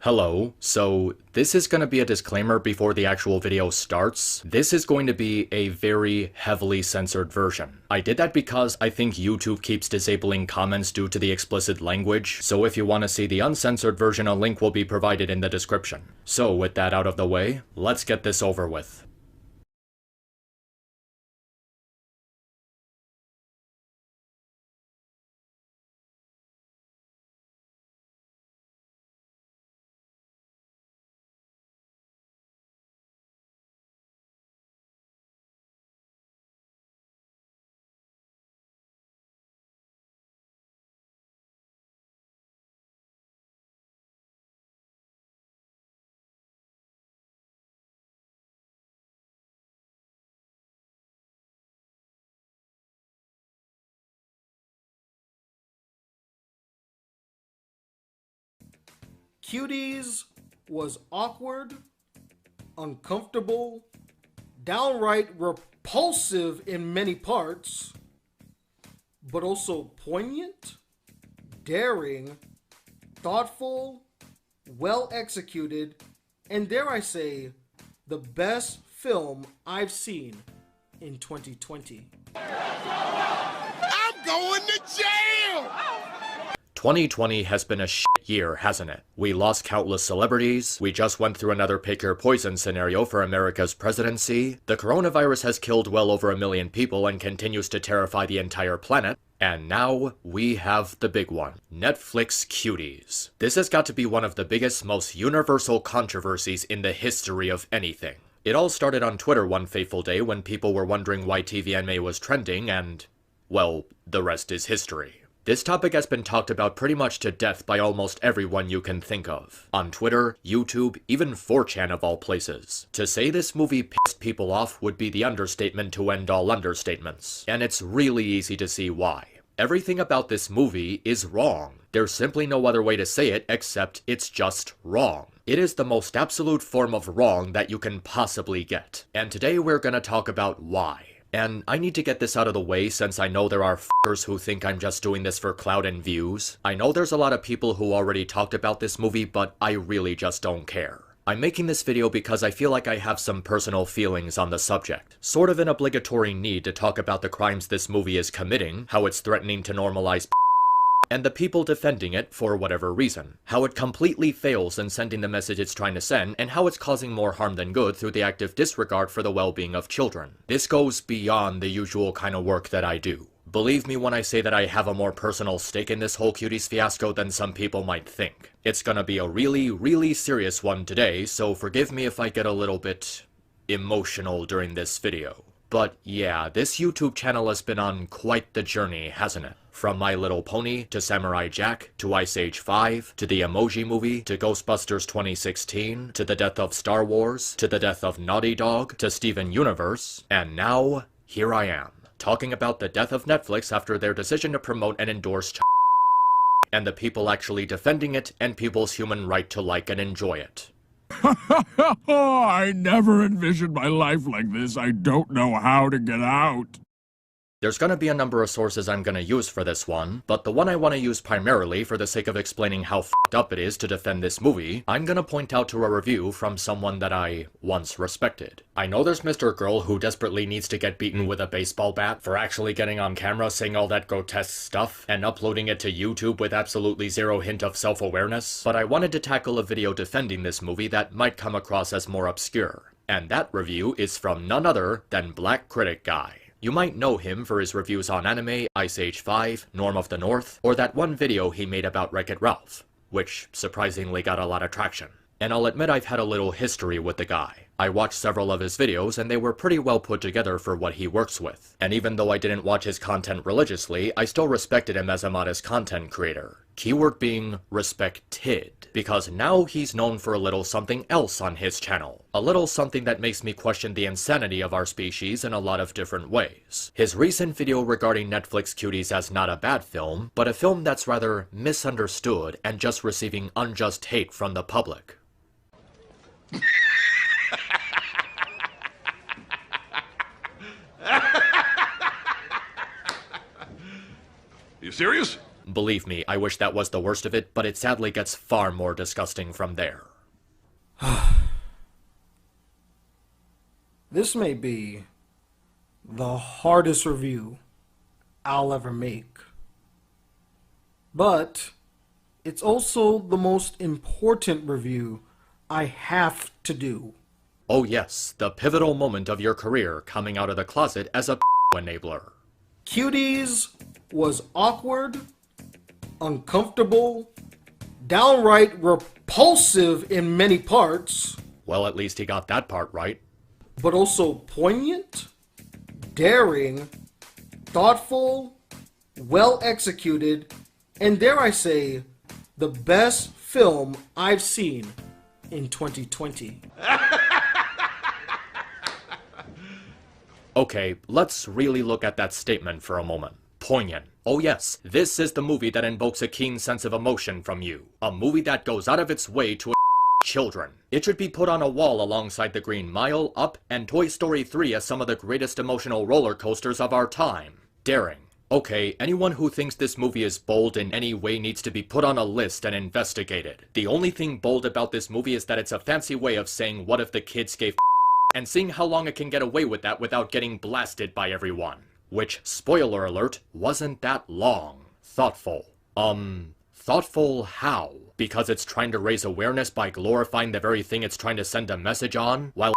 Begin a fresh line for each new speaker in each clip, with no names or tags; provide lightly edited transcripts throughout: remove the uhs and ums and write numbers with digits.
Hello, so this is going to be a disclaimer before the actual video starts. This is going to be a very heavily censored version. I did that because I think YouTube keeps disabling comments due to the explicit language, so if you want to see the uncensored version, a link will be provided in the description. So with that out of the way, let's get this over with.
Cuties was awkward, uncomfortable, downright repulsive in many parts, but also poignant, daring, thoughtful, well executed, and dare I say, the best film I've seen in 2020.
I'm going to jail!
2020 has been a shit year, hasn't it? We lost countless celebrities, we just went through another pick your poison scenario for America's presidency, the coronavirus has killed well over 1 million people and continues to terrify the entire planet, and now we have the big one, Netflix Cuties. This has got to be one of the biggest, most universal controversies in the history of anything. It all started on Twitter one fateful day when people were wondering why TVMA was trending and, well, the rest is history. This topic has been talked about pretty much to death by almost everyone you can think of. On Twitter, YouTube, even 4chan of all places. To say this movie pissed people off would be the understatement to end all understatements. And it's really easy to see why. Everything about this movie is wrong. There's simply no other way to say it except it's just wrong. It is the most absolute form of wrong that you can possibly get. And today we're gonna talk about why. And I need to get this out of the way since I know there are f***ers who think I'm just doing this for clout and views. I know there's a lot of people who already talked about this movie, but I really just don't care. I'm making this video because I feel like I have some personal feelings on the subject. Sort of an obligatory need to talk about the crimes this movie is committing, how it's threatening to normalize and the people defending it for whatever reason. How it completely fails in sending the message it's trying to send, and how it's causing more harm than good through the active disregard for the well-being of children. This goes beyond the usual kind of work that I do. Believe me when I say that I have a more personal stake in this whole Cuties fiasco than some people might think. It's gonna be a really serious one today, so forgive me if I get a little bit emotional during this video. But yeah, this YouTube channel has been on quite the journey, hasn't it? From My Little Pony, to Samurai Jack, to Ice Age 5, to the Emoji Movie, to Ghostbusters 2016, to the death of Star Wars, to the death of Naughty Dog, to Steven Universe, and now, here I am, talking about the death of Netflix after their decision to promote and endorse and the people actually defending it, and people's human right to like and enjoy it.
I never envisioned my life like this. I don't know how to get out.
There's gonna be a number of sources I'm gonna use for this one, but the one I want to use primarily for the sake of explaining how f***ed up it is to defend this movie, I'm gonna point out to a review from someone that I once respected. I know there's Mr. Girl who desperately needs to get beaten with a baseball bat for actually getting on camera saying all that grotesque stuff and uploading it to YouTube with absolutely zero hint of self-awareness, but I wanted to tackle a video defending this movie that might come across as more obscure. And that review is from none other than Black Critic Guy. You might know him for his reviews on anime, Ice Age 5, Norm of the North, or that one video he made about Wreck-It Ralph, which surprisingly got a lot of traction. And I'll admit I've had a little history with the guy. I watched several of his videos and they were pretty well put together for what he works with. And even though I didn't watch his content religiously, I still respected him as a modest content creator. Keyword being respected, because now he's known for a little something else on his channel. A little something that makes me question the insanity of our species in a lot of different ways. His recent video regarding Netflix Cuties as not a bad film, but a film that's rather misunderstood and just receiving unjust hate from the public.
You serious?
Believe me, I wish that was the worst of it, but it sadly gets far more disgusting from there.
This may be the hardest review I'll ever make. But it's also the most important review I have to do.
Oh yes, the pivotal moment of your career, coming out of the closet as a enabler.
Cuties was awkward, uncomfortable, downright repulsive in many parts,
Well, at least he got that part right.
but also poignant, daring, thoughtful, well executed, and dare I say, the best film I've seen in 2020.
Okay, let's really look at that statement for a moment. Poignant. Oh yes, this is the movie that invokes a keen sense of emotion from you. A movie that goes out of its way to children. It should be put on a wall alongside The Green Mile, Up, and Toy Story 3 as some of the greatest emotional roller coasters of our time. Daring. Okay, anyone who thinks this movie is bold in any way needs to be put on a list and investigated. The only thing bold about this movie is that it's a fancy way of saying what if the kids gave and seeing how long it can get away with that without getting blasted by everyone. Which, spoiler alert, wasn't that long. Thoughtful. Thoughtful how? Because it's trying to raise awareness by glorifying the very thing it's trying to send a message on, while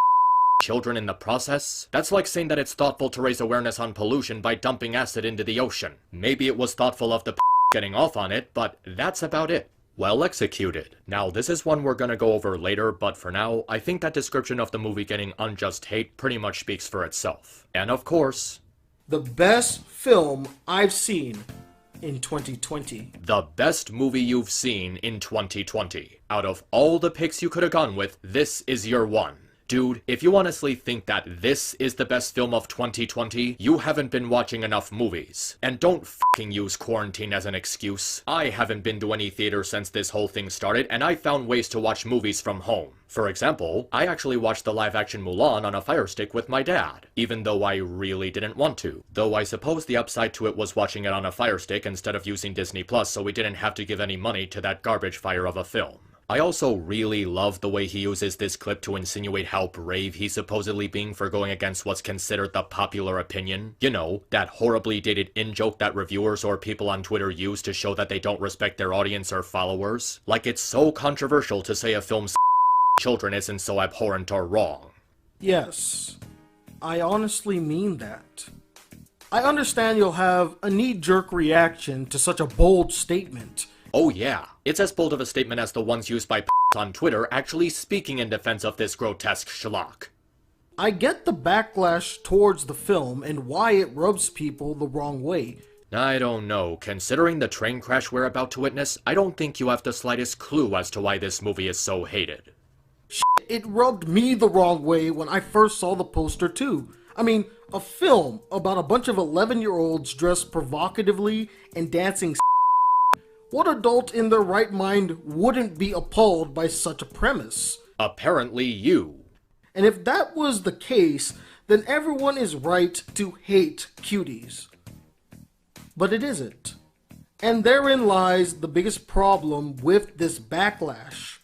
children in the process? That's like saying that it's thoughtful to raise awareness on pollution by dumping acid into the ocean. Maybe it was thoughtful of the getting off on it, but that's about it. Well executed. Now, this is one we're gonna go over later, but for now, I think that description of the movie getting unjust hate pretty much speaks for itself. And of course,
The best film I've seen in 2020.
the best movie you've seen in 2020. Out of all the picks you could have gone with, this is your one. Dude, if you honestly think that this is the best film of 2020, you haven't been watching enough movies. And don't fucking use quarantine as an excuse. I haven't been to any theater since this whole thing started, and I found ways to watch movies from home. For example, I actually watched the live-action Mulan on a Fire Stick with my dad, even though I really didn't want to. Though I suppose the upside to it was watching it on a Fire Stick instead of using Disney Plus, so we didn't have to give any money to that garbage fire of a film. I also really love the way he uses this clip to insinuate how brave he's supposedly being for going against what's considered the popular opinion. You know, that horribly dated in-joke that reviewers or people on Twitter use to show that they don't respect their audience or followers. Like it's so controversial to say a film's children isn't so abhorrent or wrong.
Yes, I honestly mean that. I understand you'll have a knee-jerk reaction to such a bold statement.
Oh yeah, it's as bold of a statement as the ones used by on Twitter actually speaking in defense of this grotesque schlock.
I get the backlash towards the film and why it rubs people the wrong way.
I don't know. Considering the train crash we're about to witness, I don't think you have the slightest clue as to why this movie is so hated.
It rubbed me the wrong way when I first saw the poster too. I mean, a film about a bunch of 11-year-olds dressed provocatively and dancing. What adult in their right mind wouldn't be appalled by such a premise?
Apparently you.
And if that was the case, then everyone is right to hate Cuties. But it isn't. And therein lies the biggest problem with this backlash.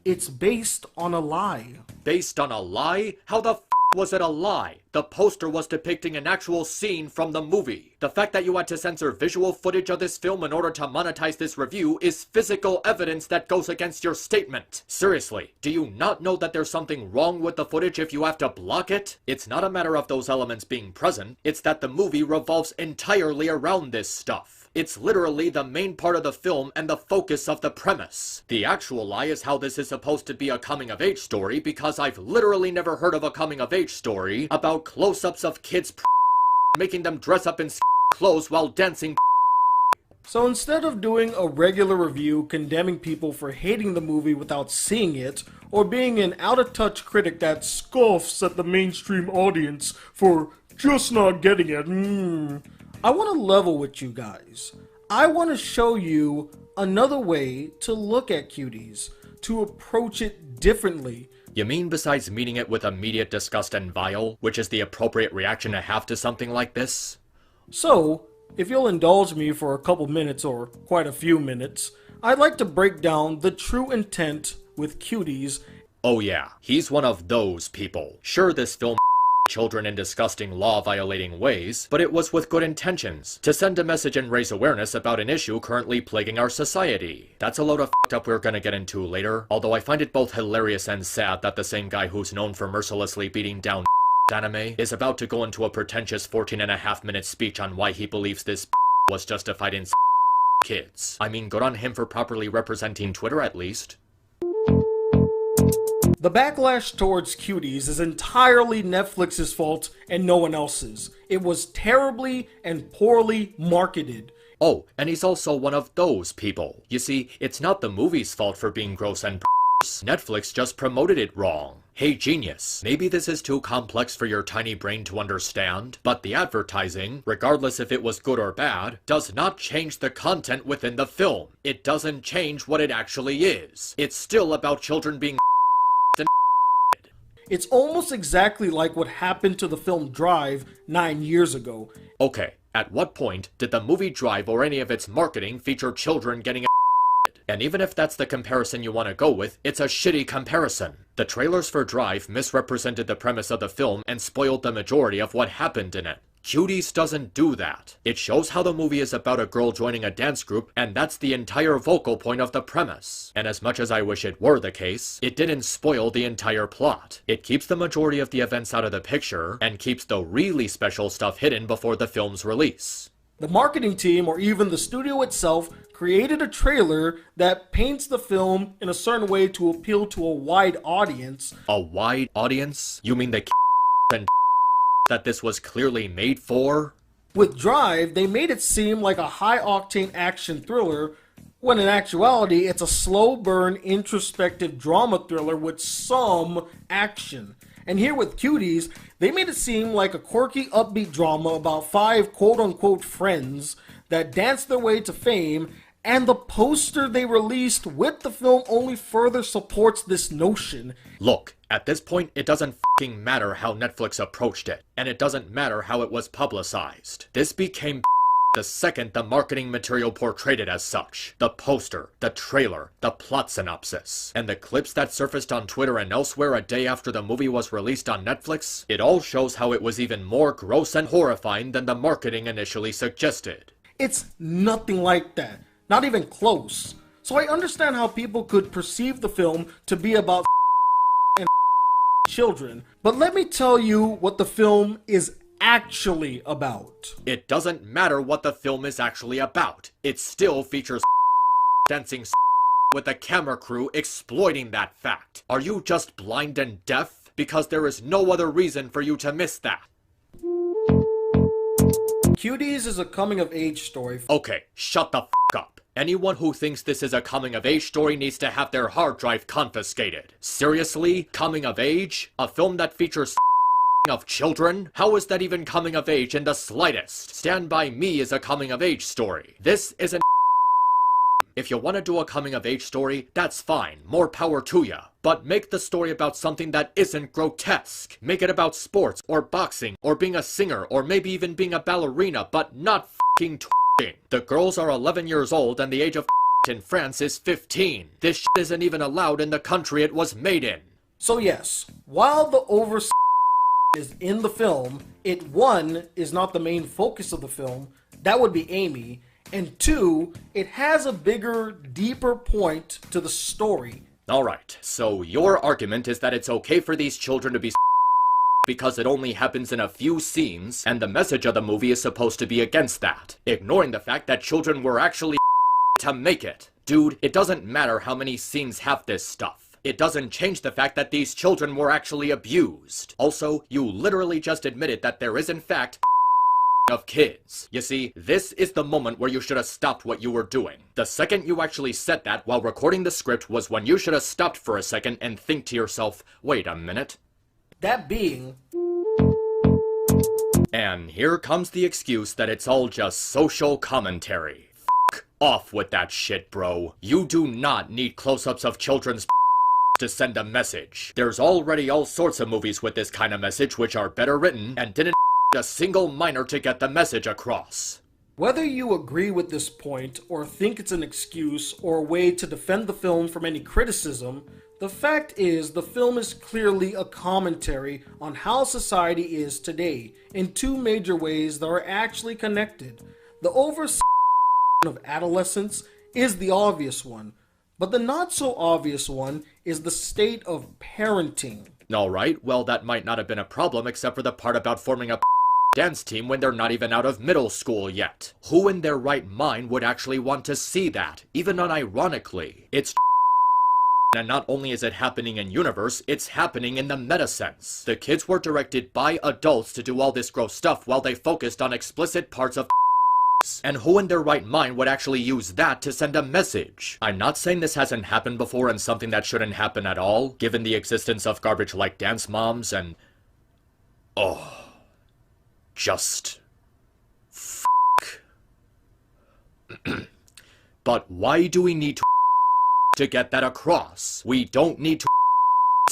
It's based on a lie.
Based on a lie? How the was it a lie? The poster was depicting an actual scene from the movie. The fact that you had to censor visual footage of this film in order to monetize this review is physical evidence that goes against your statement. Seriously, do you not know that there's something wrong with the footage if you have to block it? It's not a matter of those elements being present, it's that the movie revolves entirely around this stuff. It's literally the main part of the film and the focus of the premise. The actual lie is how this is supposed to be a coming-of-age story, because I've literally never heard of a coming-of-age story about close-ups of kids making them dress up in clothes while dancing.
So instead of doing a regular review condemning people for hating the movie without seeing it, or being an out-of-touch critic that scoffs at the mainstream audience for just not getting it, I want to level with you guys. I want to show you another way to look at Cuties, to approach it differently.
You mean besides meeting it with immediate disgust and vile, which is the appropriate reaction to have to something like this?
So, If you'll indulge me for a couple minutes or quite a few minutes, I'd like to break down the true intent with Cuties.
Oh yeah, he's one of those people. Sure, this film children in disgusting law-violating ways, but it was with good intentions, to send a message and raise awareness about an issue currently plaguing our society. That's a load of f***ed up we're gonna get into later, although I find it both hilarious and sad that the same guy who's known for mercilessly beating down anime is about to go into a pretentious 14.5-minute speech on why he believes this was justified in kids. I mean, good on him for properly representing Twitter at least.
The backlash towards Cuties is entirely Netflix's fault and no one else's. It was terribly and poorly marketed.
Oh, and he's also one of those people. You see, it's not the movie's fault for being gross and Netflix just promoted it wrong. Hey genius, maybe this is too complex for your tiny brain to understand, but the advertising, regardless if it was good or bad, does not change the content within the film. It doesn't change what it actually is. It's still about children being
It's almost exactly like what happened to the film Drive 9 years ago.
Okay, at what point did the movie Drive or any of its marketing feature children getting And even if that's the comparison you want to go with, it's a shitty comparison. The trailers for Drive misrepresented the premise of the film and spoiled the majority of what happened in it. Cuties doesn't do that. It shows how the movie is about a girl joining a dance group, and that's the entire focal point of the premise. And as much as I wish it were the case, it didn't spoil the entire plot. It keeps the majority of the events out of the picture, and keeps the really special stuff hidden before the film's release.
The marketing team, or even the studio itself, created a trailer that paints the film in a certain way to appeal to a wide audience.
A wide audience? You mean the and that this was clearly made for?
With Drive, they made it seem like a high-octane action thriller, when in actuality, it's a slow-burn, introspective drama thriller with some action. And here with Cuties, they made it seem like a quirky, upbeat drama about 5 quote-unquote friends that dance their way to fame, and the poster they released with the film only further supports this notion.
Look, at this point, it doesn't f***ing matter how Netflix approached it, and it doesn't matter how it was publicized. This became the second the marketing material portrayed it as such. The poster, the trailer, the plot synopsis, and the clips that surfaced on Twitter and elsewhere a day after the movie was released on Netflix, it all shows how it was even more gross and horrifying than the marketing initially suggested.
It's nothing like that. Not even close. So I understand how people could perceive the film to be about and children. But let me tell you what the film is actually about.
It doesn't matter what the film is actually about. It still features dancing with a camera crew exploiting that fact. Are you just blind and deaf? Because there is no other reason for you to miss that.
Cuties is a coming-of-age story.
Okay, shut the f*** up. Anyone who thinks this is a coming-of-age story needs to have their hard drive confiscated. Seriously? Coming of age? A film that features of children? How is that even coming of age in the slightest? Stand By Me is a coming of age story. This isn't. If you want to do a coming of age story, that's fine, more power to ya. But make the story about something that isn't grotesque. Make it about sports, or boxing, or being a singer, or maybe even being a ballerina, but not f***ing twing. The girls are 11 years old and the age of in France is 15. This shit isn't even allowed in the country it was made in.
So yes, while the over is in the film, it 1 is not the main focus of the film, that would be Amy, and 2, it has a bigger, deeper point to the story.
Alright, so your argument is that it's okay for these children to be because it only happens in a few scenes, and the message of the movie is supposed to be against that, ignoring the fact that children were actually to make it. Dude, it doesn't matter how many scenes have this stuff. It doesn't change the fact that these children were actually abused. Also, you literally just admitted that there is in fact of kids. You see, this is the moment where you should have stopped what you were doing. The second you actually said that while recording the script was when you should have stopped for a second and think to yourself, wait a minute.
That being...
And here comes the excuse that it's all just social commentary. F*** off with that shit, bro. You do not need close-ups of children's to send a message. There's already all sorts of movies with this kind of message which are better written and didn't a single minor to get the message across.
Whether you agree with this point or think it's an excuse or a way to defend the film from any criticism, the fact is the film is clearly a commentary on how society is today in two major ways that are actually connected. The of adolescence is the obvious one, but the not so obvious one is the state of parenting.
Alright, well that might not have been a problem except for the part about forming a dance team when they're not even out of middle school yet. Who in their right mind would actually want to see that, even unironically? It's and not only is it happening in universe, it's happening in the meta sense. The kids were directed by adults to do all this gross stuff while they focused on explicit parts of and who in their right mind would actually use that to send a message? I'm not saying this hasn't happened before and something that shouldn't happen at all, given the existence of garbage like dance moms and... just... But why do we need to get that across? We don't need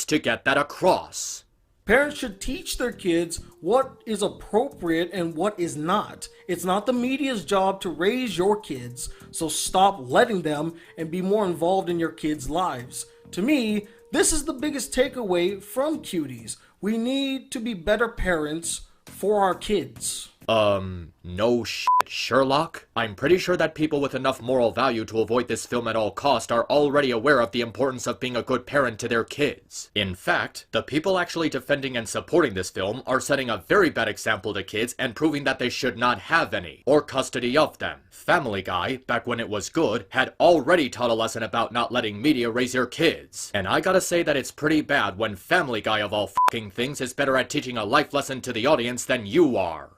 to get that across.
Parents should teach their kids what is appropriate and what is not. It's not the media's job to raise your kids, so stop letting them and be more involved in your kids' lives. To me, this is the biggest takeaway from Cuties. We need to be better parents for our kids.
No shit, Sherlock? I'm pretty sure that people with enough moral value to avoid this film at all cost are already aware of the importance of being a good parent to their kids. In fact, the people actually defending and supporting this film are setting a very bad example to kids and proving that they should not have any, or custody of them. Family Guy, back when it was good, had already taught a lesson about not letting media raise your kids. And I gotta say that it's pretty bad when Family Guy of all fucking things is better at teaching a life lesson to the audience than you are.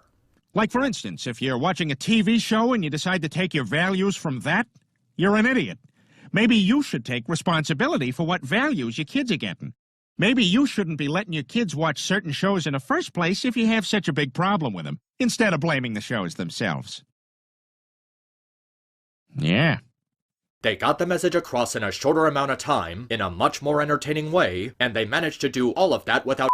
Like, for instance, if you're watching a TV show and you decide to take your values from that, you're an idiot. Maybe you should take responsibility for what values your kids are getting. Maybe you shouldn't be letting your kids watch certain shows in the first place if you have such a big problem with them, instead of blaming the shows themselves. Yeah.
They got the message across in a shorter amount of time, in a much more entertaining way, and they managed to do all of that without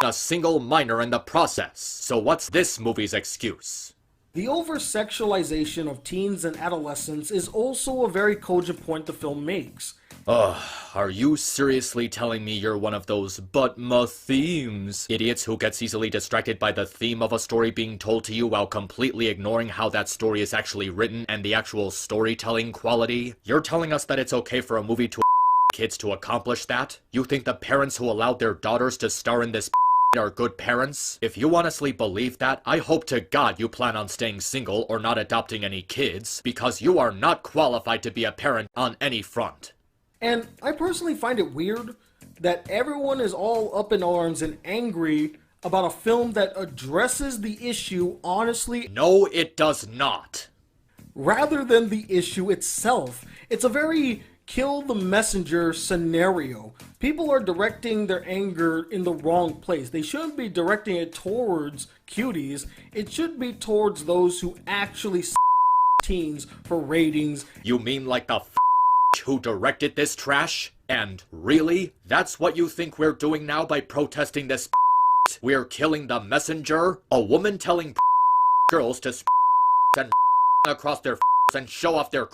a single minor in the process. So what's this movie's excuse?
The over-sexualization of teens and adolescents is also a very cogent point the film makes.
Are you seriously telling me you're one of those but-ma themes idiots who gets easily distracted by the theme of a story being told to you while completely ignoring how that story is actually written and the actual storytelling quality? You're telling us that it's okay for a movie to kids to accomplish that? You think the parents who allowed their daughters to star in this are good parents? If you honestly believe that, I hope to God you plan on staying single or not adopting any kids, because you are not qualified to be a parent on any front.
And I personally find it weird that everyone is all up in arms and angry about a film that addresses the issue honestly.
No, it does not.
Rather than the issue itself. It's a very kill the messenger scenario. People are directing their anger in the wrong place. They shouldn't be directing it towards Cuties. It should be towards those who actually teens for ratings.
You mean like the who directed this trash? And really? That's what you think we're doing now by protesting this? We're killing the messenger? A woman telling girls to and across their and show off their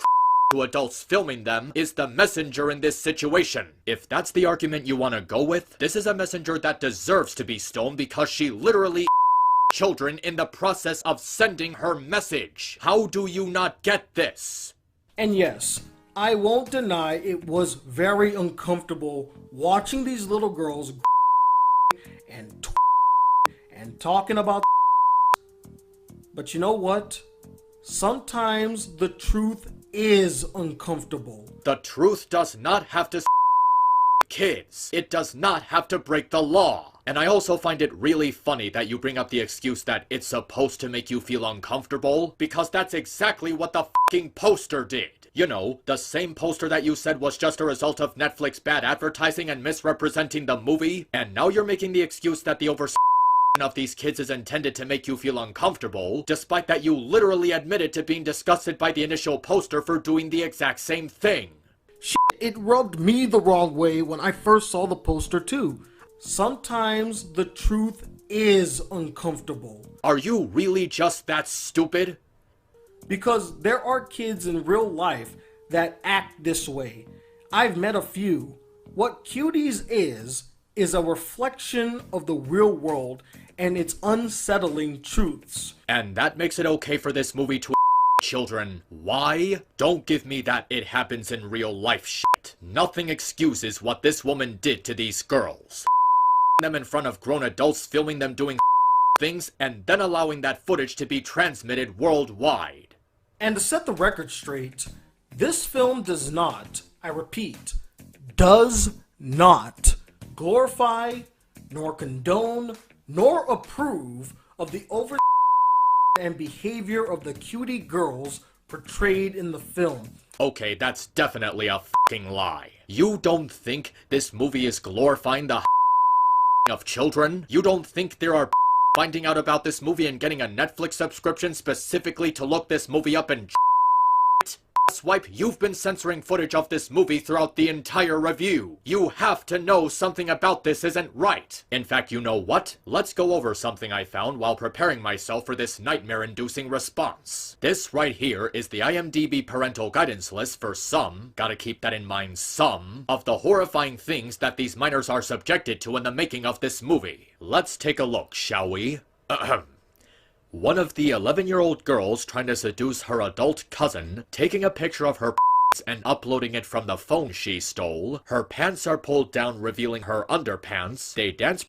to adults filming them is the messenger in this situation. If that's the argument you want to go with, this is a messenger that deserves to be stoned because she literally children in the process of sending her message. How do you not get this?
And yes, I won't deny it was very uncomfortable watching these little girls and talking about but you know what? Sometimes the truth is uncomfortable.
The truth does not have to kids. It does not have to break the law. And I also find it really funny that you bring up the excuse that it's supposed to make you feel uncomfortable, because that's exactly what the fucking poster did. You know, the same poster that you said was just a result of Netflix bad advertising and misrepresenting the movie, and now you're making the excuse that the of these kids is intended to make you feel uncomfortable, despite that you literally admitted to being disgusted by the initial poster for doing the exact same thing.
It rubbed me the wrong way when I first saw the poster too. Sometimes the truth is uncomfortable.
Are you really just that stupid?
because there are kids in real life that act this way. I've met a few. What Cuties is a reflection of the real world and its unsettling truths.
And that makes it okay for this movie to children. Why? Don't give me that it happens in real life shit. Nothing excuses what this woman did to these girls. Them in front of grown adults, filming them doing things, and then allowing that footage to be transmitted worldwide.
And to set the record straight, this film does not, I repeat, does not glorify, nor condone, nor approve of the over and behavior of the cutie girls portrayed in the film.
Okay, that's definitely a fucking lie. You don't think this movie is glorifying the of children? You don't think there are finding out about this movie and getting a Netflix subscription specifically to look this movie up and Swipe, you've been censoring footage of this movie throughout the entire review. You have to know something about this isn't right. In fact, you know what? Let's go over something I found while preparing myself for this nightmare-inducing response. This right here is the IMDb parental guidance list for some, gotta keep that in mind, some, of the horrifying things that these minors are subjected to in the making of this movie. Let's take a look, shall we? Ahem. One of the 11-year-old girls trying to seduce her adult cousin, taking a picture of her and uploading it from the phone she stole. Her pants are pulled down, revealing her underpants. They dance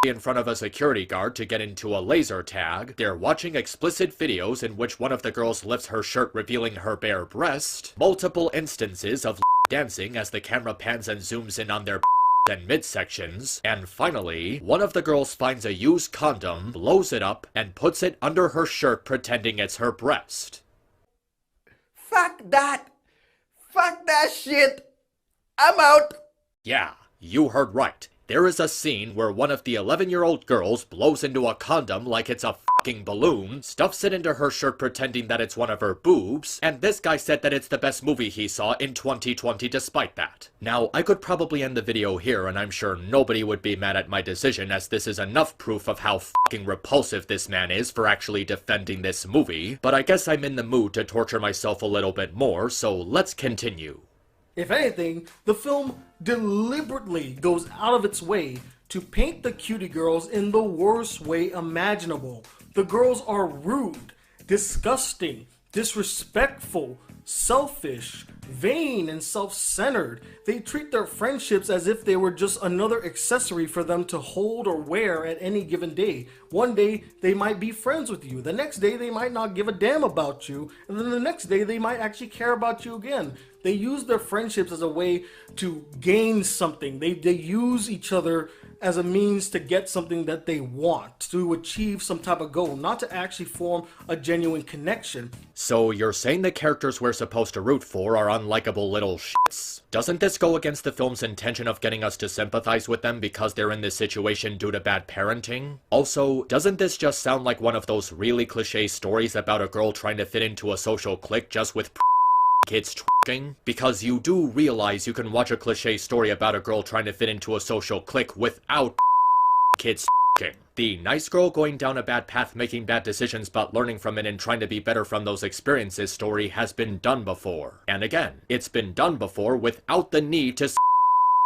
in front of a security guard to get into a laser tag. They're watching explicit videos in which one of the girls lifts her shirt, revealing her bare breast. Multiple instances of dancing as the camera pans and zooms in on their and midsections, and finally, one of the girls finds a used condom, blows it up, and puts it under her shirt pretending it's her breast.
Fuck that! Fuck that shit! I'm out!
Yeah, you heard right. There is a scene where one of the 11-year-old girls blows into a condom like it's a fucking balloon, stuffs it into her shirt pretending that it's one of her boobs, and this guy said that it's the best movie he saw in 2020 despite that. Now, I could probably end the video here and I'm sure nobody would be mad at my decision, as this is enough proof of how fucking repulsive this man is for actually defending this movie, but I guess I'm in the mood to torture myself a little bit more, so let's continue.
If anything, the film deliberately goes out of its way to paint the cutie girls in the worst way imaginable. The girls are rude, disgusting, disrespectful, selfish, vain, and self-centered. They treat their friendships as if they were just another accessory for them to hold or wear at any given day. One day, they might be friends with you. The next day, they might not give a damn about you. And then the next day, they might actually care about you again. They use their friendships as a way to gain something. They use each other as a means to get something that they want, to achieve some type of goal, not to actually form a genuine connection.
So you're saying the characters we're supposed to root for are unlikable little shits? Doesn't this go against the film's intention of getting us to sympathize with them because they're in this situation due to bad parenting? Also, doesn't this just sound like one of those really cliche stories about a girl trying to fit into a social clique just with kids twerking? Because you do realize you can watch a cliche story about a girl trying to fit into a social clique without kids twerking. The nice girl going down a bad path, making bad decisions but learning from it and trying to be better from those experiences story has been done before. And again, it's been done before without the need to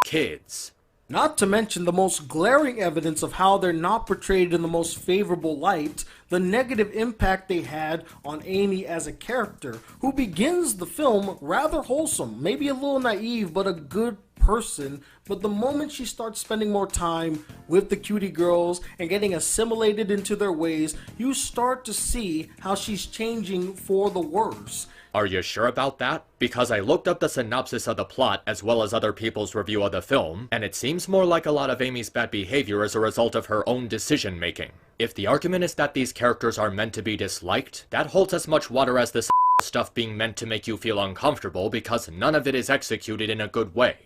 kids.
Not to mention the most glaring evidence of how they're not portrayed in the most favorable light, the negative impact they had on Amy as a character, who begins the film rather wholesome, maybe a little naive, but a good person. But the moment she starts spending more time with the cutie girls and getting assimilated into their ways, you start to see how she's changing for the worse.
Are you sure about that? Because I looked up the synopsis of the plot as well as other people's review of the film, and it seems more like a lot of Amy's bad behavior as a result of her own decision making. If the argument is that these characters are meant to be disliked, that holds as much water as the stuff being meant to make you feel uncomfortable, because none of it is executed in a good way.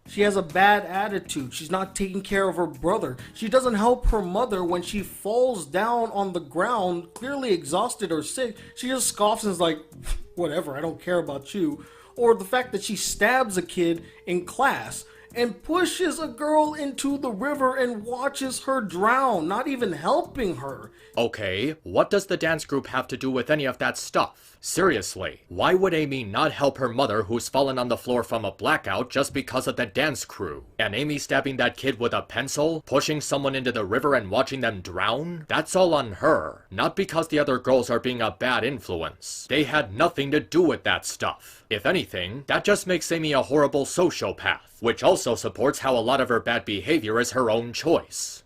She has a bad attitude. She's not taking care of her brother. She doesn't help her mother when she falls down on the ground, clearly exhausted or sick. She just scoffs and is like, whatever, I don't care about you. Or the fact that she stabs a kid in class. and pushes a girl into the river and watches her drown, not even helping her.
Okay, what does the dance group have to do with any of that stuff? Seriously, why would Amy not help her mother who's fallen on the floor from a blackout just because of the dance crew? And Amy stabbing that kid with a pencil, pushing someone into the river and watching them drown? That's all on her, not because the other girls are being a bad influence. They had nothing to do with that stuff. If anything, that just makes Amy a horrible sociopath, which also supports how a lot of her bad behavior is her own choice.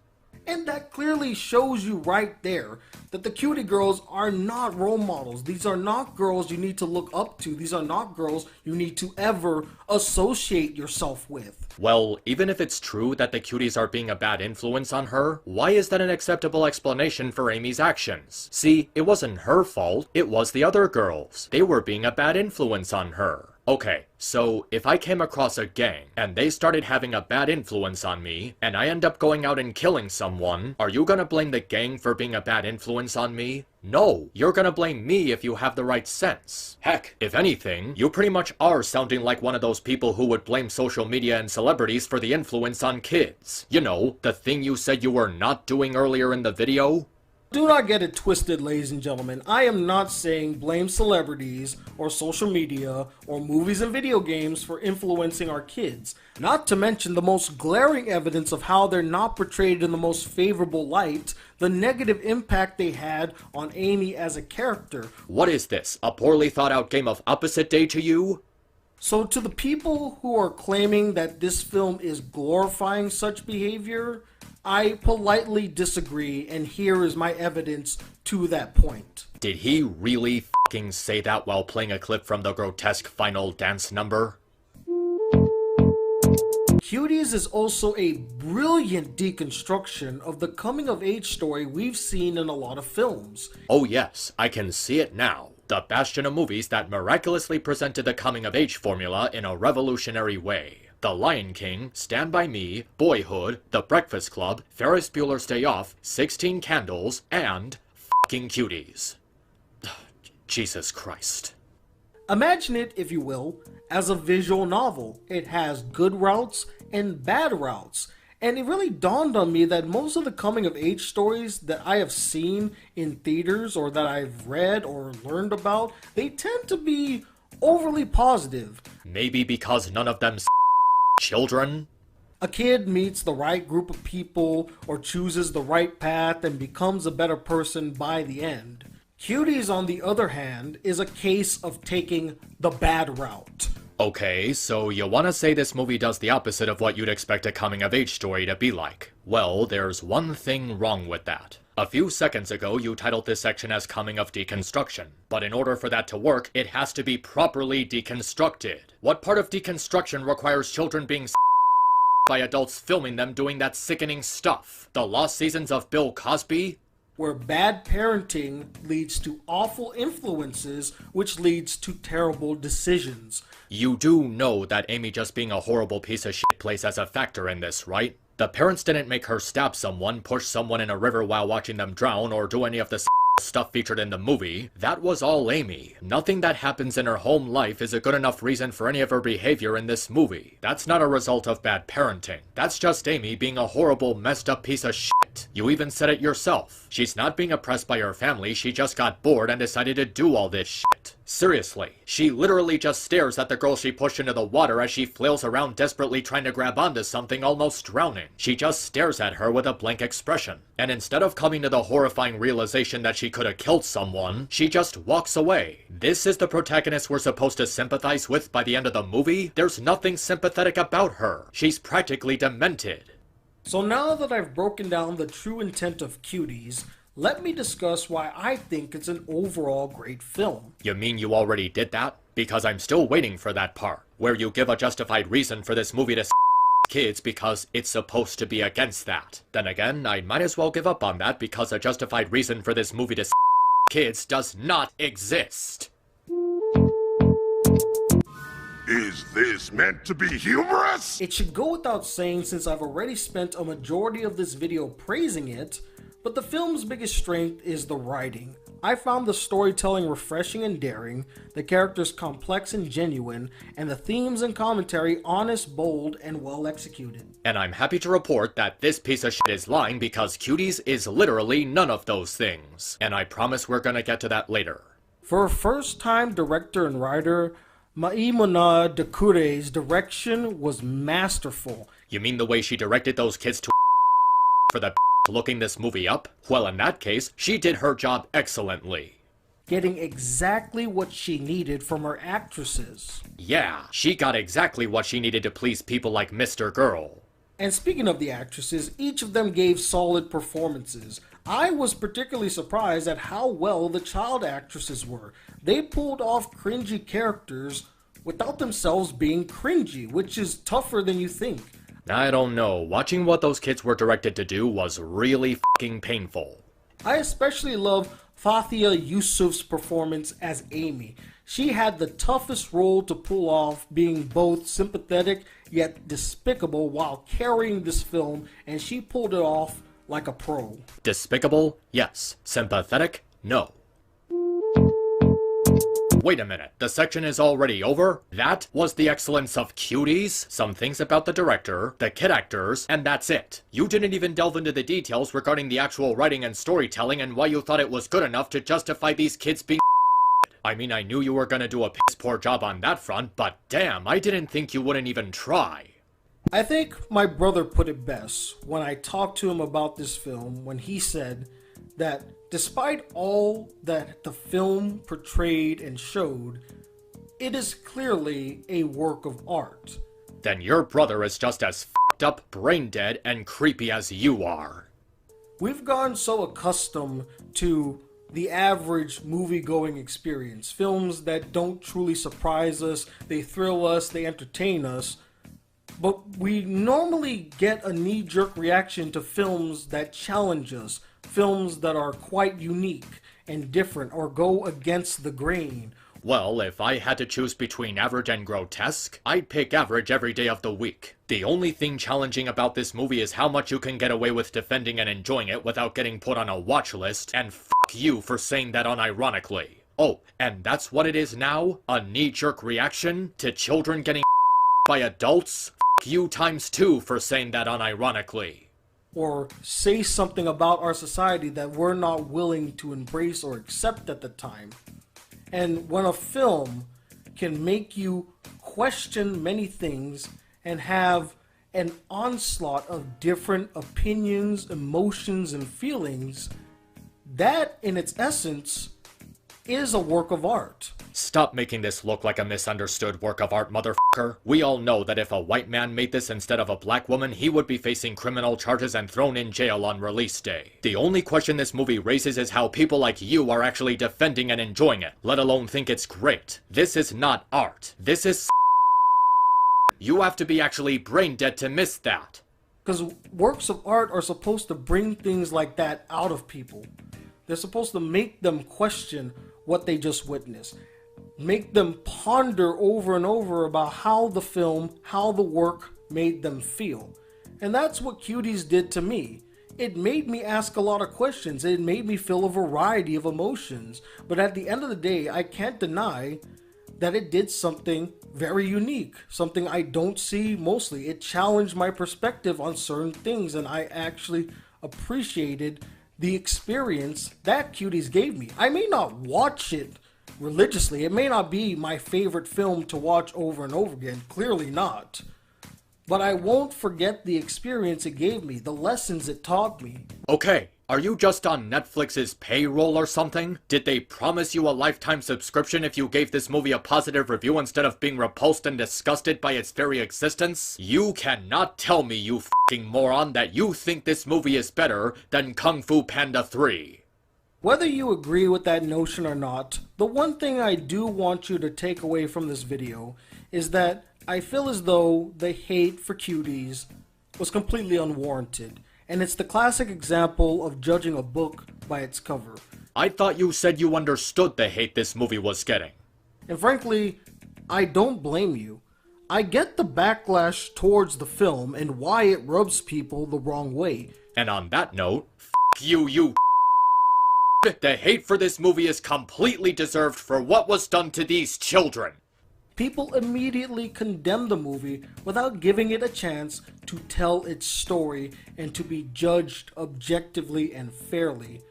And that clearly shows you right there that the cutie girls are not role models. These are not girls you need to look up to. These are not girls you need to ever associate yourself with.
Well, even if it's true that the cuties are being a bad influence on her, why is that an acceptable explanation for Amy's actions? See, it wasn't her fault, it was the other girls. They were being a bad influence on her. Okay, so if I came across a gang, and they started having a bad influence on me, and I end up going out and killing someone, are you gonna blame the gang for being a bad influence on me? No, you're gonna blame me if you have the right sense. Heck, if anything, you pretty much are sounding like one of those people who would blame social media and celebrities for the influence on kids. You know, the thing you said you were not doing earlier in the video?
Do not get it twisted, ladies and gentlemen. I am not saying blame celebrities or social media or movies and video games for influencing our kids. Not to mention the most glaring evidence of how they're not portrayed in the most favorable light, the negative impact they had on Amy as a character.
What is this, a poorly thought out game of opposite day to you?
So to the people who are claiming that this film is glorifying such behavior, I politely disagree, and here is my evidence to that point.
Did he really f***ing say that while playing a clip from the grotesque final dance number?
Cuties is also a brilliant deconstruction of the coming-of-age story we've seen in a lot of films.
Oh yes, I can see it now. The bastion of movies that miraculously presented the coming-of-age formula in a revolutionary way. The Lion King, Stand By Me, Boyhood, The Breakfast Club, Ferris Bueller's Day Off, 16 Candles, and f***ing Cuties. Jesus Christ.
Imagine it, if you will, as a visual novel. It has good routes and bad routes. And it really dawned on me that most of the coming-of-age stories that I have seen in theaters or that I've read or learned about, they tend to be overly positive.
Maybe because none of them children?
A kid meets the right group of people or chooses the right path and becomes a better person by the end. Cuties, on the other hand, is a case of taking the bad route.
Okay, so you wanna say this movie does the opposite of what you'd expect a coming-of-age story to be like. Well, there's one thing wrong with that. A few seconds ago, you titled this section as Coming of Deconstruction. But in order for that to work, it has to be properly deconstructed. What part of deconstruction requires children being by adults filming them doing that sickening stuff? The lost seasons of Bill Cosby?
Where bad parenting leads to awful influences, which leads to terrible decisions.
You do know that Amy just being a horrible piece of shit plays as a factor in this, right? The parents didn't make her stab someone, push someone in a river while watching them drown, or do any of the stuff featured in the movie. That was all Amy. Nothing that happens in her home life is a good enough reason for any of her behavior in this movie. That's not a result of bad parenting. That's just Amy being a horrible, messed up piece of shit. You even said it yourself. She's not being oppressed by her family, she just got bored and decided to do all this shit. Seriously, she literally just stares at the girl she pushed into the water as she flails around desperately trying to grab onto something, almost drowning. She just stares at her with a blank expression. And instead of coming to the horrifying realization that she could have killed someone, she just walks away. This is the protagonist we're supposed to sympathize with by the end of the movie? There's nothing sympathetic about her. She's practically demented.
So now that I've broken down the true intent of Cuties, let me discuss why I think it's an overall great film.
You mean you already did that? Because I'm still waiting for that part, where you give a justified reason for this movie to kids because it's supposed to be against that. Then again, I might as well give up on that because a justified reason for this movie to kids does not exist.
Is this meant to be humorous?
It should go without saying, since I've already spent a majority of this video praising it, But the film's biggest strength is the writing. I found the storytelling refreshing and daring, the characters complex and genuine, and the themes and commentary honest, bold, and well executed.
And I'm happy to report that this piece of shit is lying because Cuties is literally none of those things. And I promise we're gonna get to that later.
For a first-time director and writer, Maimuna Dakure's direction was masterful.
You mean the way she directed those kids to for the looking this movie up? Well, in that case, she did her job excellently.
Getting exactly what she needed from her actresses.
Yeah, she got exactly what she needed to please people like Mr. Girl.
And speaking of the actresses, each of them gave solid performances. I was particularly surprised at how well the child actresses were. They pulled off cringy characters without themselves being cringy, which is tougher than you think.
I don't know, watching what those kids were directed to do was really fucking painful.
I especially love Fathia Yusuf's performance as Amy. She had the toughest role to pull off, being both sympathetic yet despicable while carrying this film, and she pulled it off like a pro.
Despicable? Yes. Sympathetic? No. Wait a minute, the section is already over? That was the excellence of Cuties, some things about the director, the kid actors, and that's it. You didn't even delve into the details regarding the actual writing and storytelling and why you thought it was good enough to justify these kids being I mean, I knew you were gonna do a piss poor job on that front, but damn, I didn't think you wouldn't even try.
I think my brother put it best when I talked to him about this film, when he said that despite all that the film portrayed and showed, it is clearly a work of art.
Then your brother is just as f***ed up, brain dead, and creepy as you are.
We've gotten so accustomed to the average movie-going experience. Films that don't truly surprise us, they thrill us, they entertain us. But we normally get a knee-jerk reaction to films that challenge us, films that are quite unique and different or go against the grain.
Well, if I had to choose between average and grotesque, I'd pick average every day of the week. The only thing challenging about this movie is how much you can get away with defending and enjoying it without getting put on a watch list, and f*** you for saying that unironically. Oh, and that's what it is now? A knee-jerk reaction to children getting by adults? F*** you times 2 for saying that unironically.
Or say something about our society that we're not willing to embrace or accept at the time. And when a film can make you question many things and have an onslaught of different opinions, emotions, and feelings, that in its essence is a work of art.
Stop making this look like a misunderstood work of art, motherfucker. We all know that if a white man made this instead of a black woman, he would be facing criminal charges and thrown in jail on release day. The only question this movie raises is how people like you are actually defending and enjoying it, let alone think it's great. This is not art. This is You have to be actually brain dead to miss that.
Because works of art are supposed to bring things like that out of people. They're supposed to make them question what they just witnessed. Make them ponder over and over about how the film, how the work made them feel. And that's what Cuties did to me. It made me ask a lot of questions. It made me feel a variety of emotions. But at the end of the day, I can't deny that it did something very unique. Something I don't see mostly. It challenged my perspective on certain things, and I actually appreciated the experience that Cuties gave me. I may not watch it religiously. It may not be my favorite film to watch over and over again. Clearly not. But I won't forget the experience it gave me, the lessons it taught me.
Okay, are you just on Netflix's payroll or something? Did they promise you a lifetime subscription if you gave this movie a positive review instead of being repulsed and disgusted by its very existence? You cannot tell me, you fucking moron, that you think this movie is better than Kung Fu Panda 3.
Whether you agree with that notion or not, the one thing I do want you to take away from this video is that I feel as though the hate for Cuties was completely unwarranted, and it's the classic example of judging a book by its cover.
I thought you said you understood the hate this movie was getting.
And frankly, I don't blame you. I get the backlash towards the film and why it rubs people the wrong way.
And on that note, f you. The hate for this movie is completely deserved for what was done to these children.
People immediately condemn the movie without giving it a chance to tell its story and to be judged objectively and fairly.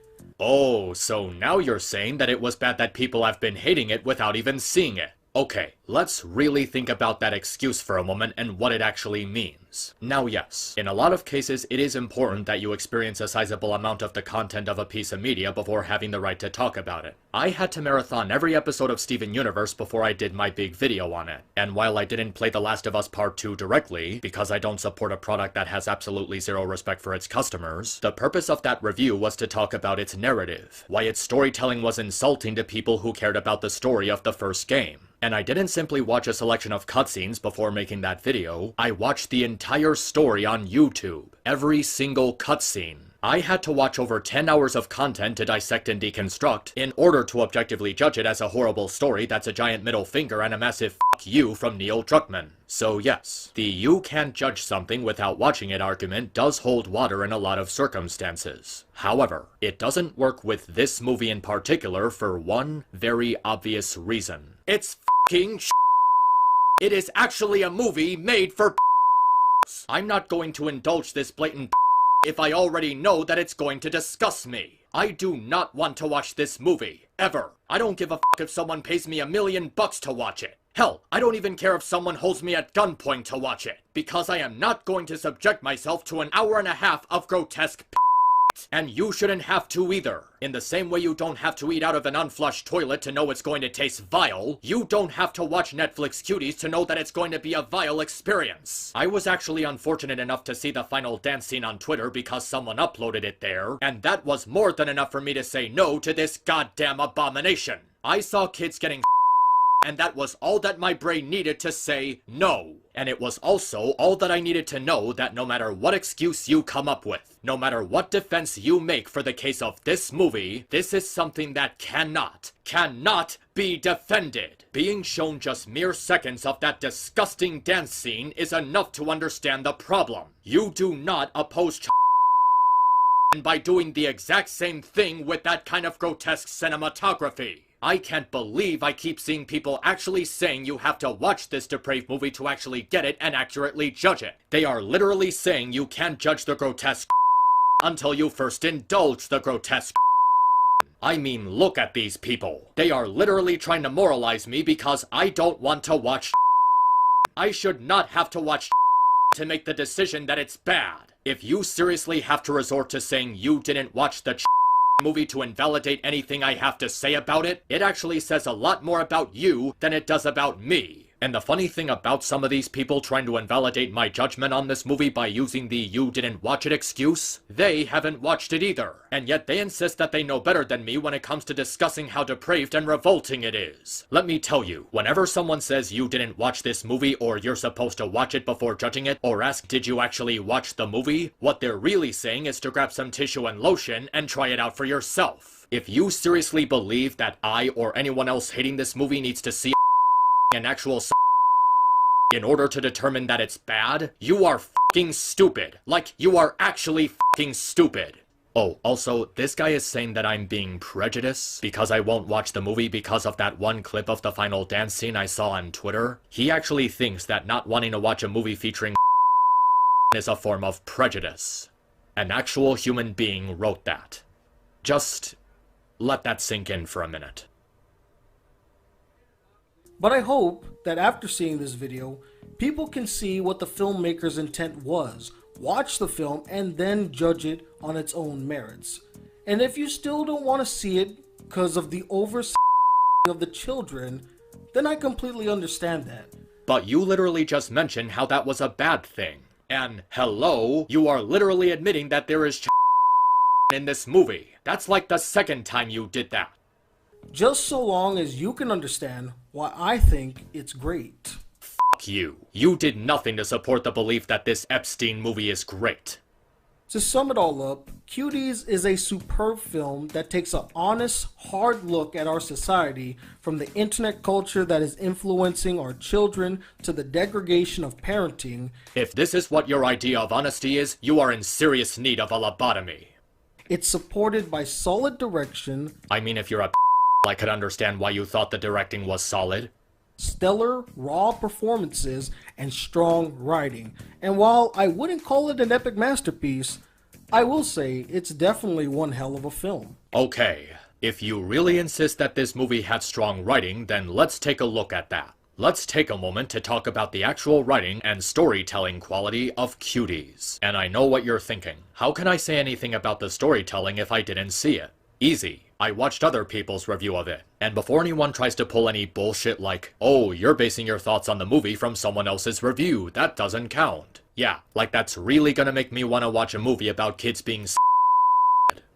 Oh, so now you're saying that it was bad that people have been hating it without even seeing it. Okay, let's really think about that excuse for a moment and what it actually means. Now yes, in a lot of cases it is important that you experience a sizable amount of the content of a piece of media before having the right to talk about it. I had to marathon every episode of Steven Universe before I did my big video on it. And while I didn't play The Last of Us Part 2 directly, because I don't support a product that has absolutely zero respect for its customers, the purpose of that review was to talk about its narrative, why its storytelling was insulting to people who cared about the story of the first game. And I didn't simply watch a selection of cutscenes before making that video, I watched the entire story on YouTube. Every single cutscene. I had to watch over 10 hours of content to dissect and deconstruct in order to objectively judge it as a horrible story that's a giant middle finger and a massive fuck you from Neil Druckmann. So yes, the you can't judge something without watching it argument does hold water in a lot of circumstances. However, it doesn't work with this movie in particular for one very obvious reason. It's fucking sh**. It is actually a movie made for I'm not going to indulge this blatant if I already know that it's going to disgust me. I do not want to watch this movie, ever. I don't give a fuck if someone pays me $1 million to watch it. Hell, I don't even care if someone holds me at gunpoint to watch it, because I am not going to subject myself to an hour and a half of grotesque and you shouldn't have to either. In the same way you don't have to eat out of an unflushed toilet to know it's going to taste vile, you don't have to watch Netflix Cuties to know that it's going to be a vile experience. I was actually unfortunate enough to see the final dance scene on Twitter because someone uploaded it there, and that was more than enough for me to say no to this goddamn abomination. I saw kids getting and that was all that my brain needed to say no. And it was also all that I needed to know that no matter what excuse you come up with, no matter what defense you make for the case of this movie, this is something that cannot be defended. Being shown just mere seconds of that disgusting dance scene is enough to understand the problem. You do not oppose by doing the exact same thing with that kind of grotesque cinematography. I can't believe I keep seeing people actually saying you have to watch this depraved movie to actually get it and accurately judge it. They are literally saying you can't judge the grotesque until you first indulge the grotesque. I mean, look at these people. They are literally trying to moralize me because I don't want to watch. I should not have to watch to make the decision that it's bad. If you seriously have to resort to saying you didn't watch the movie to invalidate anything I have to say about it, it actually says a lot more about you than it does about me. And the funny thing about some of these people trying to invalidate my judgment on this movie by using the you didn't watch it excuse, they haven't watched it either. And yet they insist that they know better than me when it comes to discussing how depraved and revolting it is. Let me tell you, whenever someone says you didn't watch this movie or you're supposed to watch it before judging it, or ask did you actually watch the movie, what they're really saying is to grab some tissue and lotion and try it out for yourself. If you seriously believe that I or anyone else hating this movie needs to see an actual in order to determine that it's bad, you are fucking stupid. Like, you are actually fucking stupid. Oh, also, this guy is saying that I'm being prejudiced because I won't watch the movie because of that one clip of the final dance scene I saw on Twitter. He actually thinks that not wanting to watch a movie featuring is a form of prejudice. An actual human being wrote that. Just let that sink in for a minute.
But I hope that after seeing this video, people can see what the filmmaker's intent was, watch the film, and then judge it on its own merits. And if you still don't want to see it because of the over of the children, then I completely understand that.
But you literally just mentioned how that was a bad thing. And hello, you are literally admitting that there is in this movie. That's like the second time you did that.
Just so long as you can understand why I think it's great.
Fuck you. You did nothing to support the belief that this Epstein movie is great.
To sum it all up, Cuties is a superb film that takes an honest, hard look at our society, from the internet culture that is influencing our children to the degradation of parenting.
If this is what your idea of honesty is, you are in serious need of a lobotomy.
It's supported by solid direction,
I mean, if you're a I could understand why you thought the directing was solid.
stellar, raw performances, and strong writing. And while I wouldn't call it an epic masterpiece, I will say it's definitely one hell of a film.
Okay, if you really insist that this movie had strong writing, then let's take a look at that. Let's take a moment to talk about the actual writing and storytelling quality of Cuties. And I know what you're thinking. How can I say anything about the storytelling if I didn't see it? Easy. I watched other people's review of it. And before anyone tries to pull any bullshit like, oh, you're basing your thoughts on the movie from someone else's review, that doesn't count. Yeah, like that's really gonna make me wanna watch a movie about kids being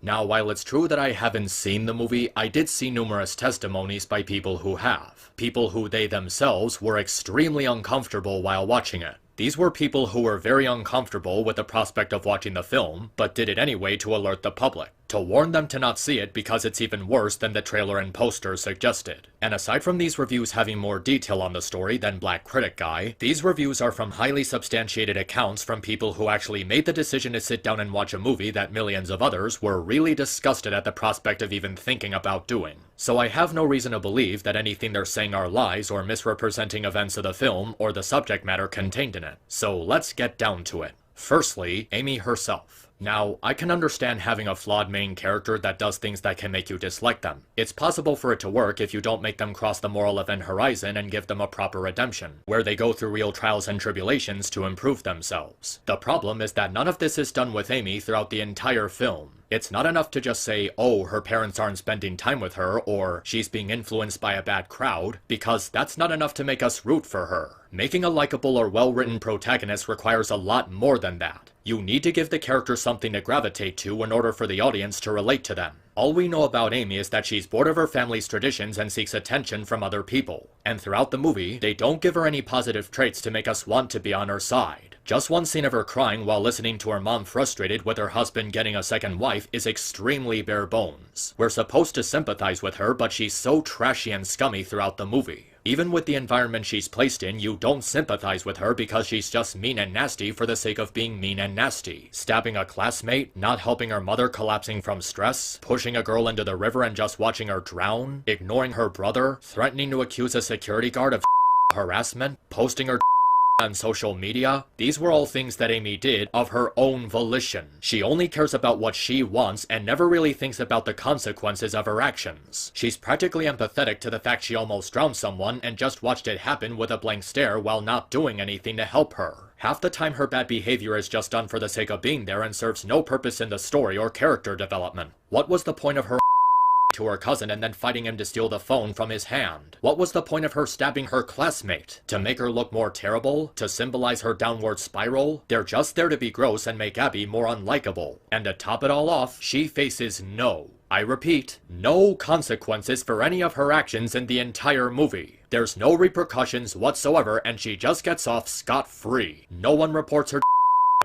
Now, while it's true that I haven't seen the movie, I did see numerous testimonies by people who have. People who they themselves were extremely uncomfortable while watching it. These were people who were very uncomfortable with the prospect of watching the film, but did it anyway to alert the public, to warn them to not see it because it's even worse than the trailer and poster suggested. And aside from these reviews having more detail on the story than Black Critic Guy, these reviews are from highly substantiated accounts from people who actually made the decision to sit down and watch a movie that millions of others were really disgusted at the prospect of even thinking about doing. So I have no reason to believe that anything they're saying are lies or misrepresenting events of the film or the subject matter contained in it. So let's get down to it. Firstly, Amy herself. Now, I can understand having a flawed main character that does things that can make you dislike them. It's possible for it to work if you don't make them cross the moral event horizon and give them a proper redemption, where they go through real trials and tribulations to improve themselves. The problem is that none of this is done with Amy throughout the entire film. It's not enough to just say, oh, her parents aren't spending time with her, or she's being influenced by a bad crowd, because that's not enough to make us root for her. Making a likable or well-written protagonist requires a lot more than that. You need to give the character something to gravitate to in order for the audience to relate to them. All we know about Amy is that she's bored of her family's traditions and seeks attention from other people. And throughout the movie, they don't give her any positive traits to make us want to be on her side. Just one scene of her crying while listening to her mom frustrated with her husband getting a second wife is extremely bare bones. We're supposed to sympathize with her, but she's so trashy and scummy throughout the movie. Even with the environment she's placed in, you don't sympathize with her because she's just mean and nasty for the sake of being mean and nasty. Stabbing a classmate, not helping her mother collapsing from stress, pushing a girl into the river and just watching her drown, ignoring her brother, threatening to accuse a security guard of harassment, posting her on social media. These were all things that Amy did of her own volition. She only cares about what she wants and never really thinks about the consequences of her actions. She's practically empathetic to the fact she almost drowned someone and just watched it happen with a blank stare while not doing anything to help her. Half the time her bad behavior is just done for the sake of being there and serves no purpose in the story or character development. What was the point of her to her cousin and then fighting him to steal the phone from his hand? What was the point of her stabbing her classmate? To make her look more terrible? To symbolize her downward spiral? They're just there to be gross and make Abby more unlikable. And to top it all off, she faces I repeat, no consequences for any of her actions in the entire movie. There's no repercussions whatsoever and she just gets off scot-free. No one reports her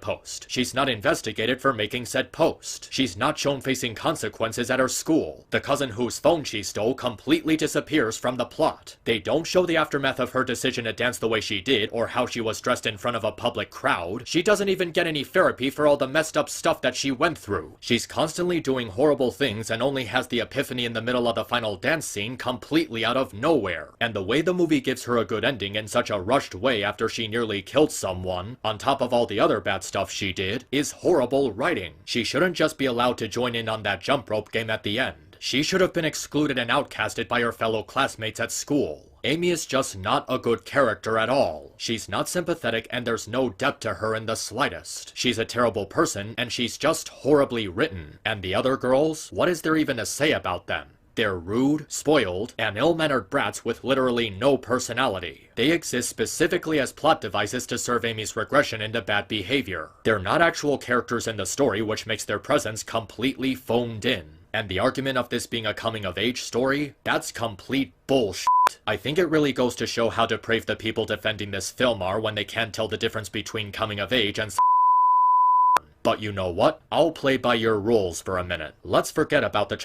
post. She's not investigated for making said post. She's not shown facing consequences at her school. The cousin whose phone she stole completely disappears from the plot. They don't show the aftermath of her decision to dance the way she did or how she was dressed in front of a public crowd. She doesn't even get any therapy for all the messed up stuff that she went through. She's constantly doing horrible things and only has the epiphany in the middle of the final dance scene completely out of nowhere. And the way the movie gives her a good ending in such a rushed way after she nearly killed someone, on top of all the other bad stuff she did, is horrible writing. She shouldn't just be allowed to join in on that jump rope game at the end. She should have been excluded and outcasted by her fellow classmates at school. Amy is just not a good character at all. She's not sympathetic and there's no depth to her in the slightest. She's a terrible person and she's just horribly written. And the other girls, what is there even to say about them? They're rude, spoiled, and ill-mannered brats with literally no personality. They exist specifically as plot devices to serve Amy's regression into bad behavior. They're not actual characters in the story, which makes their presence completely phoned in. And the argument of this being a coming-of-age story, that's complete bullshit. I think it really goes to show how depraved the people defending this film are when they can't tell the difference between coming-of-age and But you know what? I'll play by your rules for a minute. Let's forget about the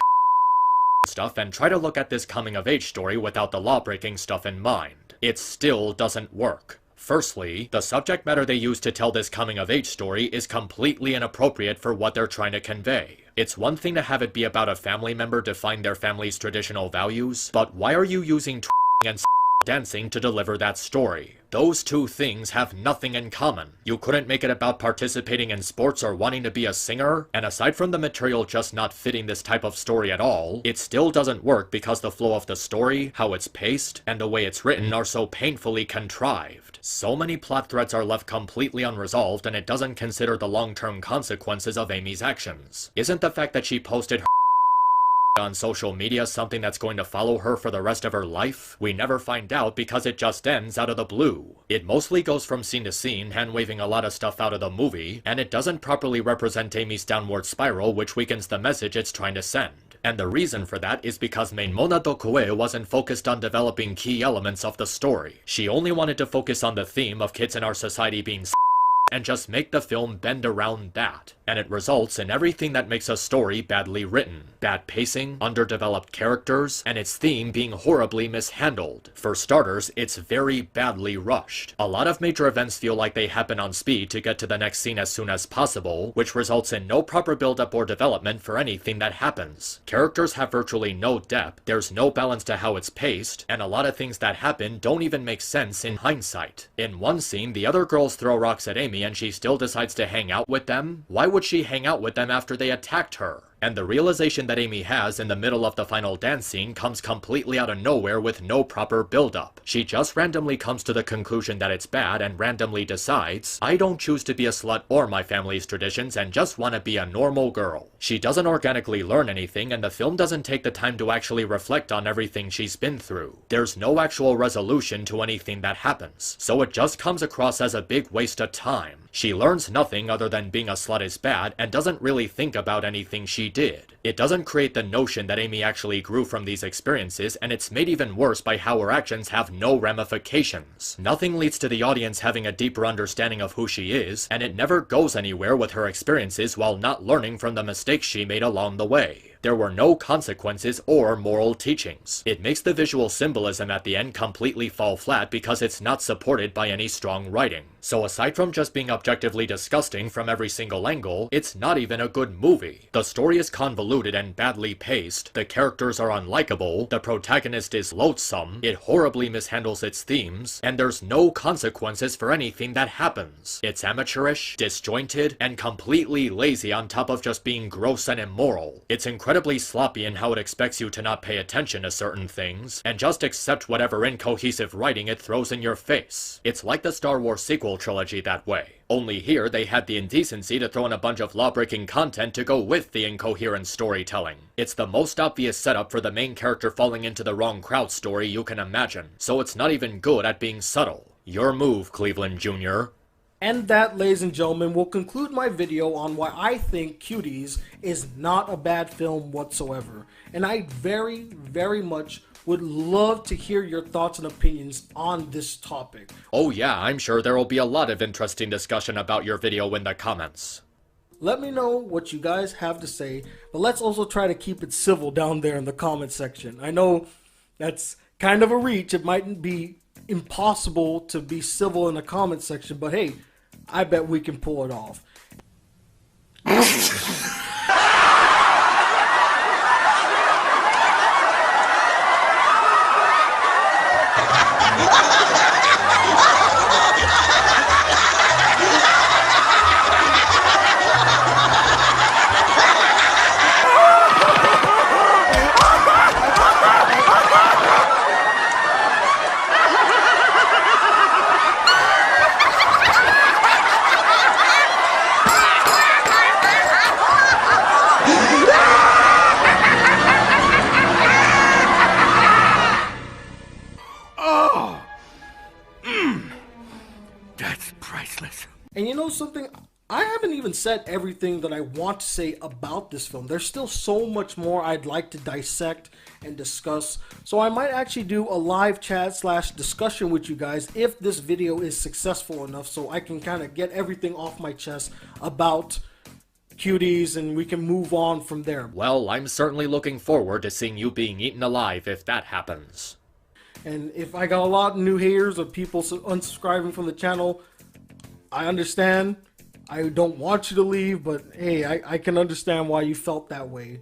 stuff and try to look at this coming-of-age story without the law-breaking stuff in mind. It still doesn't work. Firstly, the subject matter they use to tell this coming-of-age story is completely inappropriate for what they're trying to convey. It's one thing to have it be about a family member defying their family's traditional values, but why are you using and dancing to deliver that story? Those two things have nothing in common. You couldn't make it about participating in sports or wanting to be a singer, and aside from the material just not fitting this type of story at all, it still doesn't work because the flow of the story, how it's paced, and the way it's written are so painfully contrived. So many plot threads are left completely unresolved, and it doesn't consider the long-term consequences of Amy's actions. Isn't the fact that she posted her on social media something that's going to follow her for the rest of her life? We never find out because it just ends out of the blue. It mostly goes from scene to scene, hand-waving a lot of stuff out of the movie, and it doesn't properly represent Amy's downward spiral, which weakens the message it's trying to send. And the reason for that is because Mona Dokoe wasn't focused on developing key elements of the story. She only wanted to focus on the theme of kids in our society being and just make the film bend around that. And it results in everything that makes a story badly written. Bad pacing, underdeveloped characters, and its theme being horribly mishandled. For starters, it's very badly rushed. A lot of major events feel like they happen on speed to get to the next scene as soon as possible, which results in no proper build-up or development for anything that happens. Characters have virtually no depth, there's no balance to how it's paced, and a lot of things that happen don't even make sense in hindsight. In one scene, the other girls throw rocks at Amy and she still decides to hang out with them? Why would she hang out with them after they attacked her? And the realization that Amy has in the middle of the final dance scene comes completely out of nowhere with no proper build-up. She just randomly comes to the conclusion that it's bad and randomly decides, I don't choose to be a slut or my family's traditions and just want to be a normal girl. She doesn't organically learn anything, and the film doesn't take the time to actually reflect on everything she's been through. There's no actual resolution to anything that happens, so it just comes across as a big waste of time. She learns nothing other than being a slut is bad and doesn't really think about anything she did. It doesn't create the notion that Amy actually grew from these experiences, and it's made even worse by how her actions have no ramifications. Nothing leads to the audience having a deeper understanding of who she is, and it never goes anywhere with her experiences while not learning from the mistakes she made along the way. There were no consequences or moral teachings. It makes the visual symbolism at the end completely fall flat because it's not supported by any strong writing. So aside from just being objectively disgusting from every single angle, it's not even a good movie. The story is convoluted and badly paced, the characters are unlikable, the protagonist is loathsome, it horribly mishandles its themes, and there's no consequences for anything that happens. It's amateurish, disjointed, and completely lazy on top of just being gross and immoral. It's incredibly sloppy in how it expects you to not pay attention to certain things, and just accept whatever incohesive writing it throws in your face. It's like the Star Wars sequel trilogy that way. Only here, they had the indecency to throw in a bunch of law-breaking content to go with the incoherent storytelling. It's the most obvious setup for the main character falling into the wrong crowd story you can imagine, so it's not even good at being subtle. Your move, Cleveland Jr.
And that, ladies and gentlemen, will conclude my video on why I think Cuties is not a bad film whatsoever. And I very, very much would love to hear your thoughts and opinions on this topic.
Oh yeah, I'm sure there will be a lot of interesting discussion about your video in the comments.
Let me know what you guys have to say, but let's also try to keep it civil down there in the comment section. I know that's kind of a reach. It might be impossible to be civil in the comment section, but hey, I bet we can pull it off.
That's priceless.
And you know something? I haven't even said everything that I want to say about this film. There's still so much more I'd like to dissect and discuss. So I might actually do a live chat / discussion with you guys if this video is successful enough, so I can kind of get everything off my chest about Cuties and we can move on from there.
Well, I'm certainly looking forward to seeing you being eaten alive if that happens.
And if I got a lot of new haters or people unsubscribing from the channel, I understand. I don't want you to leave, but hey, I can understand why you felt that way.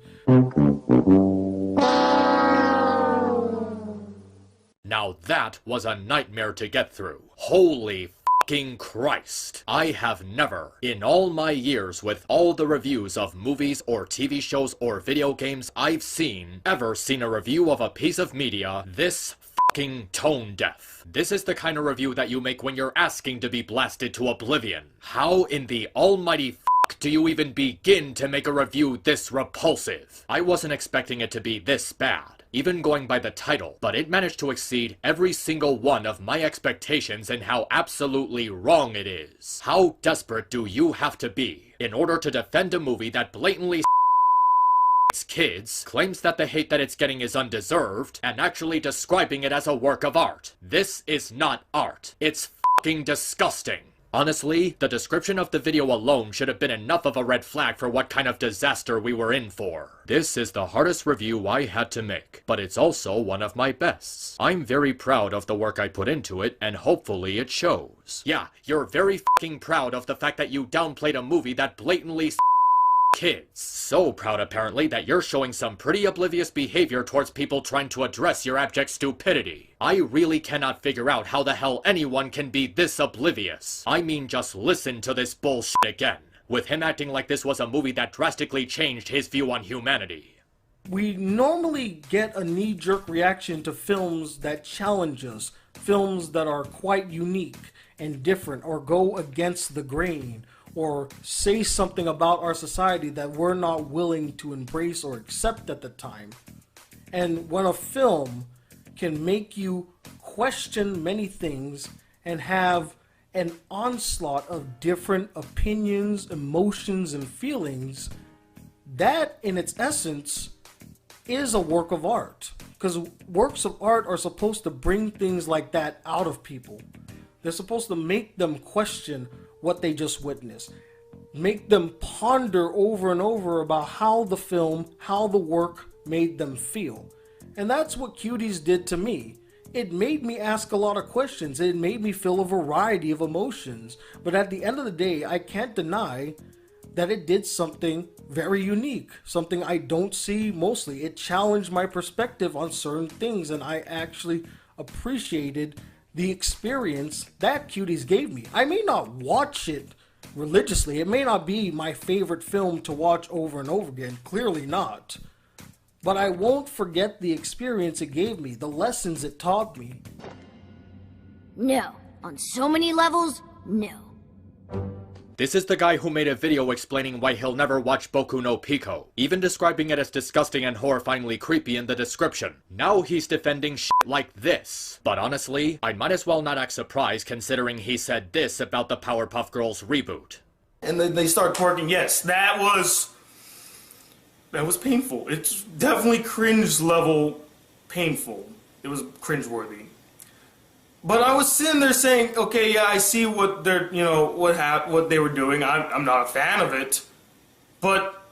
Now that was a nightmare to get through. Holy fucking Christ. I have never, in all my years with all the reviews of movies or TV shows or video games I've seen, ever seen a review of a piece of media this fucking tone deaf. This is the kind of review that you make when you're asking to be blasted to oblivion. How in the almighty fuck do you even begin to make a review this repulsive? I wasn't expecting it to be this bad, even going by the title, but it managed to exceed every single one of my expectations in how absolutely wrong it is. How desperate do you have to be in order to defend a movie that blatantly kids, claims that the hate that it's getting is undeserved, and actually describing it as a work of art? This is not art. It's fucking disgusting. Honestly, the description of the video alone should have been enough of a red flag for what kind of disaster we were in for. This is the hardest review I had to make, but it's also one of my bests. I'm very proud of the work I put into it, and hopefully it shows. Yeah, you're very fucking proud of the fact that you downplayed a movie that blatantly kids. So proud apparently that you're showing some pretty oblivious behavior towards people trying to address your abject stupidity. I really cannot figure out how the hell anyone can be this oblivious. I mean, just listen to this bullshit again, with him acting like this was a movie that drastically changed his view on humanity.
We normally get a knee-jerk reaction to films that challenge us, films that are quite unique and different or go against the grain, or say something about our society that we're not willing to embrace or accept at the time. And when a film can make you question many things and have an onslaught of different opinions, emotions, and feelings, that in its essence is a work of art. Because works of art are supposed to bring things like that out of people. They're supposed to make them question what they just witnessed. Make them ponder over and over about how the film, how the work made them feel. And that's what Cuties did to me. It made me ask a lot of questions. It made me feel a variety of emotions. But at the end of the day, I can't deny that it did something very unique. Something I don't see mostly. It challenged my perspective on certain things, and I actually appreciated the experience that Cuties gave me. I may not watch it religiously. It may not be my favorite film to watch over and over again. Clearly not. But I won't forget the experience it gave me, the lessons it taught me.
No. On so many levels, no.
This is the guy who made a video explaining why he'll never watch Boku no Pico, even describing it as disgusting and horrifyingly creepy in the description. Now he's defending shit like this. But honestly, I might as well not act surprised considering he said this about the Powerpuff Girls reboot.
And then they start twerking. Yes, that was painful. It's definitely cringe level painful. It was cringeworthy. But I was sitting there saying, okay, yeah, I see what they're, what they were doing. I'm not a fan of it, but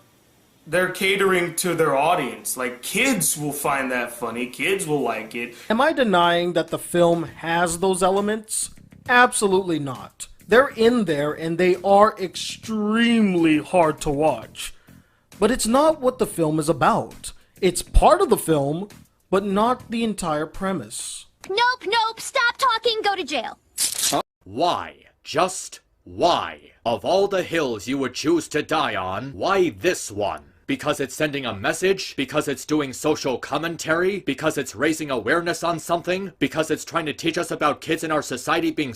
they're catering to their audience. Like, kids will find that funny. Kids will like it.
Am I denying that the film has those elements? Absolutely not. They're in there and they are extremely hard to watch. But it's not what the film is about. It's part of the film, but not the entire premise.
Nope, stop talking, go to jail.
Why? Just why? Of all the hills you would choose to die on, why this one? Because it's sending a message? Because it's doing social commentary? Because it's raising awareness on something? Because it's trying to teach us about kids in our society being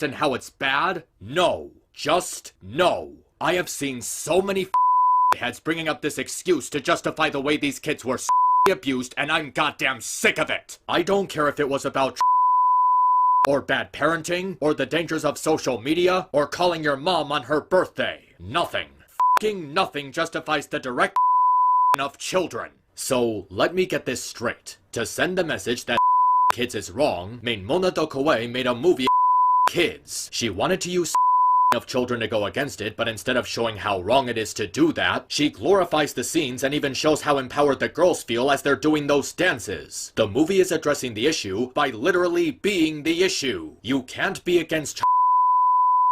and how it's bad? No. Just no. I have seen so many heads bringing up this excuse to justify the way these kids were abused, and I'm goddamn sick of it. I don't care if it was about or bad parenting, or the dangers of social media, or calling your mom on her birthday. Nothing. Fucking nothing justifies the direct of children. So, let me get this straight. To send the message that kids is wrong, Main Mona Dokoe made a movie kids. She wanted to use of children to go against it, but instead of showing how wrong it is to do that, she glorifies the scenes and even shows how empowered the girls feel as they're doing those dances. The movie is addressing the issue by literally being the issue. You can't be against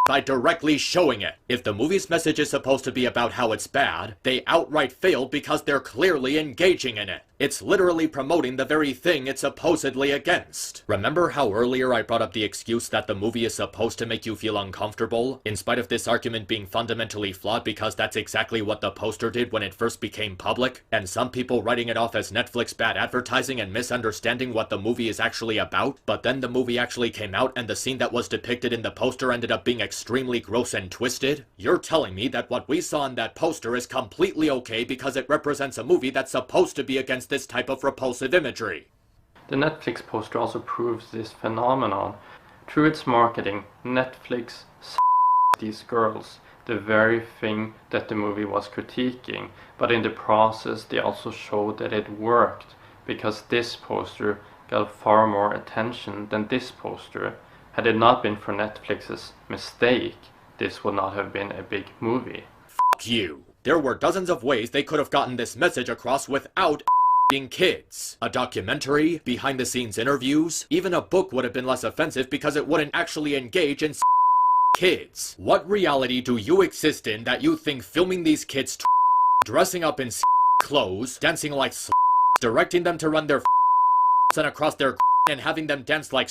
by directly showing it. If the movie's message is supposed to be about how it's bad, they outright failed because they're clearly engaging in it. It's literally promoting the very thing it's supposedly against. Remember how earlier I brought up the excuse that the movie is supposed to make you feel uncomfortable, in spite of this argument being fundamentally flawed because that's exactly what the poster did when it first became public, and some people writing it off as Netflix bad advertising and misunderstanding what the movie is actually about? But then the movie actually came out and the scene that was depicted in the poster ended up being extremely gross and twisted? You're telling me that what we saw in that poster is completely okay because it represents a movie that's supposed to be against this type of repulsive imagery?
The Netflix poster also proves this phenomenon. Through its marketing, Netflix these girls, the very thing that the movie was critiquing, but in the process they also showed that it worked, because this poster got far more attention than this poster. Had it not been for Netflix's mistake, this would not have been a big movie.
F*** you. There were dozens of ways they could have gotten this message across without being kids. A documentary, behind-the-scenes interviews, even a book would have been less offensive because it wouldn't actually engage in kids. What reality do you exist in that you think filming these kids dressing up in clothes, dancing like directing them to run their and across their and having them dance like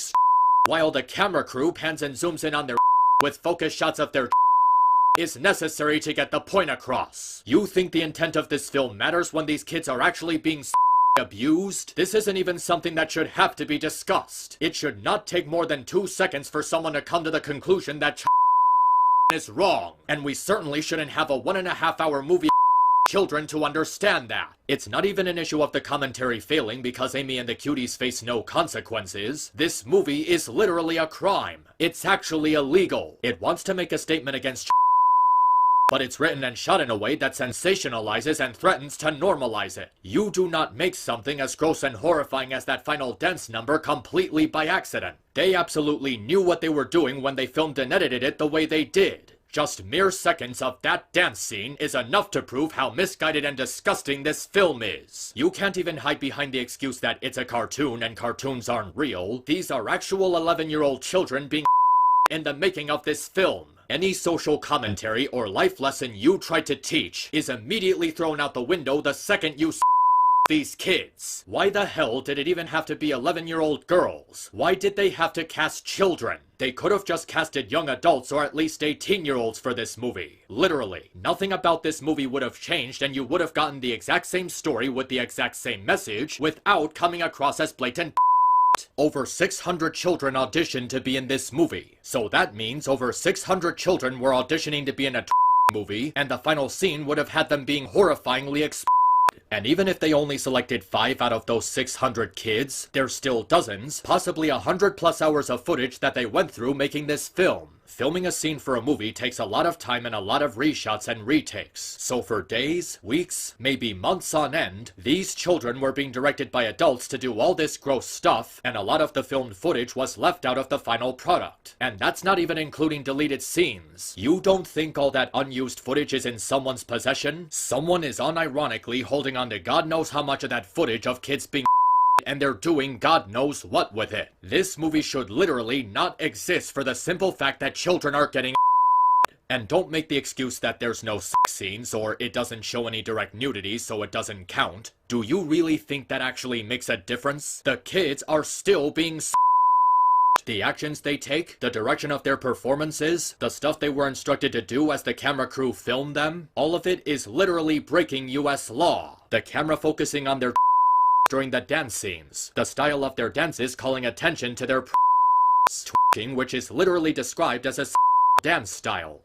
while the camera crew pans and zooms in on their with focus shots of their is necessary to get the point across? You think the intent of this film matters when these kids are actually being abused? This isn't even something that should have to be discussed. It should not take more than 2 seconds for someone to come to the conclusion that is wrong, and we certainly shouldn't have a 1.5-hour movie children to understand that. It's not even an issue of the commentary failing because Amy and the Cuties face no consequences. This movie is literally a crime. It's actually illegal. It wants to make a statement against but it's written and shot in a way that sensationalizes and threatens to normalize it. You do not make something as gross and horrifying as that final dance number completely by accident. They absolutely knew what they were doing when they filmed and edited it the way they did. Just mere seconds of that dance scene is enough to prove how misguided and disgusting this film is. You can't even hide behind the excuse that it's a cartoon and cartoons aren't real. These are actual 11-year-old children being in the making of this film. Any social commentary or life lesson you try to teach is immediately thrown out the window the second you these kids. Why the hell did it even have to be 11-year-old girls? Why did they have to cast children? They could have just casted young adults or at least 18-year-olds for this movie. Literally, nothing about this movie would have changed and you would have gotten the exact same story with the exact same message without coming across as blatant. Over 600 children auditioned to be in this movie. So that means over 600 children were auditioning to be in a movie, and the final scene would have had them being horrifyingly exposed. And even if they only selected 5 out of those 600 kids, there's still dozens, possibly 100+ hours of footage that they went through making this film. Filming a scene for a movie takes a lot of time and a lot of reshots and retakes. So for days, weeks, maybe months on end, these children were being directed by adults to do all this gross stuff, and a lot of the filmed footage was left out of the final product. And that's not even including deleted scenes. You don't think all that unused footage is in someone's possession? Someone is unironically holding on to God knows how much of that footage of kids being and they're doing God knows what with it. This movie should literally not exist for the simple fact that children are getting and don't make the excuse that there's no sex scenes or it doesn't show any direct nudity so it doesn't count. Do you really think that actually makes a difference? The kids are still being the actions they take, the direction of their performances, the stuff they were instructed to do as the camera crew filmed them, all of it is literally breaking US law. The camera focusing on their during the dance scenes, the style of their dances calling attention to their twerking, which is literally described as a dance style.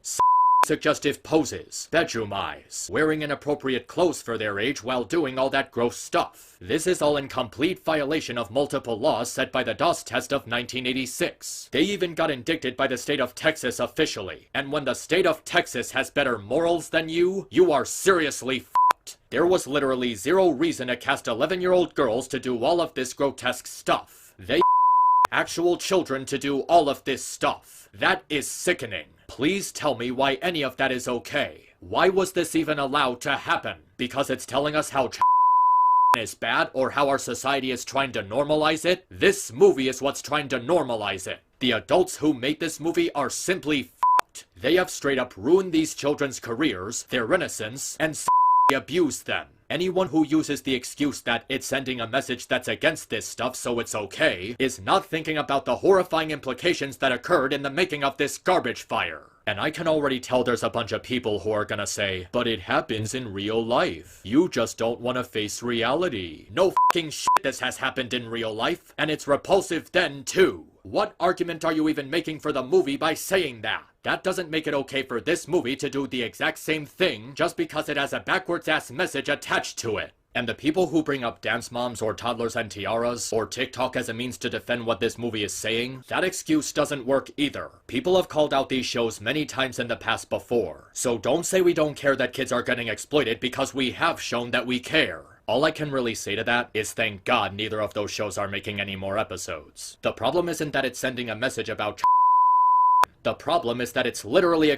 Suggestive poses, bedroom eyes, wearing inappropriate clothes for their age while doing all that gross stuff. This is all in complete violation of multiple laws set by the DOS test of 1986. They even got indicted by the state of Texas officially. And when the state of Texas has better morals than you are seriously f***ed. There was literally zero reason to cast 11-year-old girls to do all of this grotesque stuff. They actual children to do all of this stuff. That is sickening. Please tell me why any of that is okay. Why was this even allowed to happen? Because it's telling us how is bad or how our society is trying to normalize it? This movie is what's trying to normalize it. The adults who made this movie are simply f***ed. They have straight up ruined these children's careers, their innocence, and abused them. Anyone who uses the excuse that it's sending a message that's against this stuff so it's okay is not thinking about the horrifying implications that occurred in the making of this garbage fire. And I can already tell there's a bunch of people who are gonna say, but it happens in real life. You just don't want to face reality. No fucking shit, this has happened in real life, and it's repulsive then too. What argument are you even making for the movie by saying that? That doesn't make it okay for this movie to do the exact same thing just because it has a backwards-ass message attached to it. And the people who bring up dance moms or toddlers and tiaras or TikTok as a means to defend what this movie is saying, that excuse doesn't work either. People have called out these shows many times in the past before. So don't say we don't care that kids are getting exploited because we have shown that we care. All I can really say to that is thank God neither of those shows are making any more episodes. The problem isn't that it's sending a message about the problem is that it's literally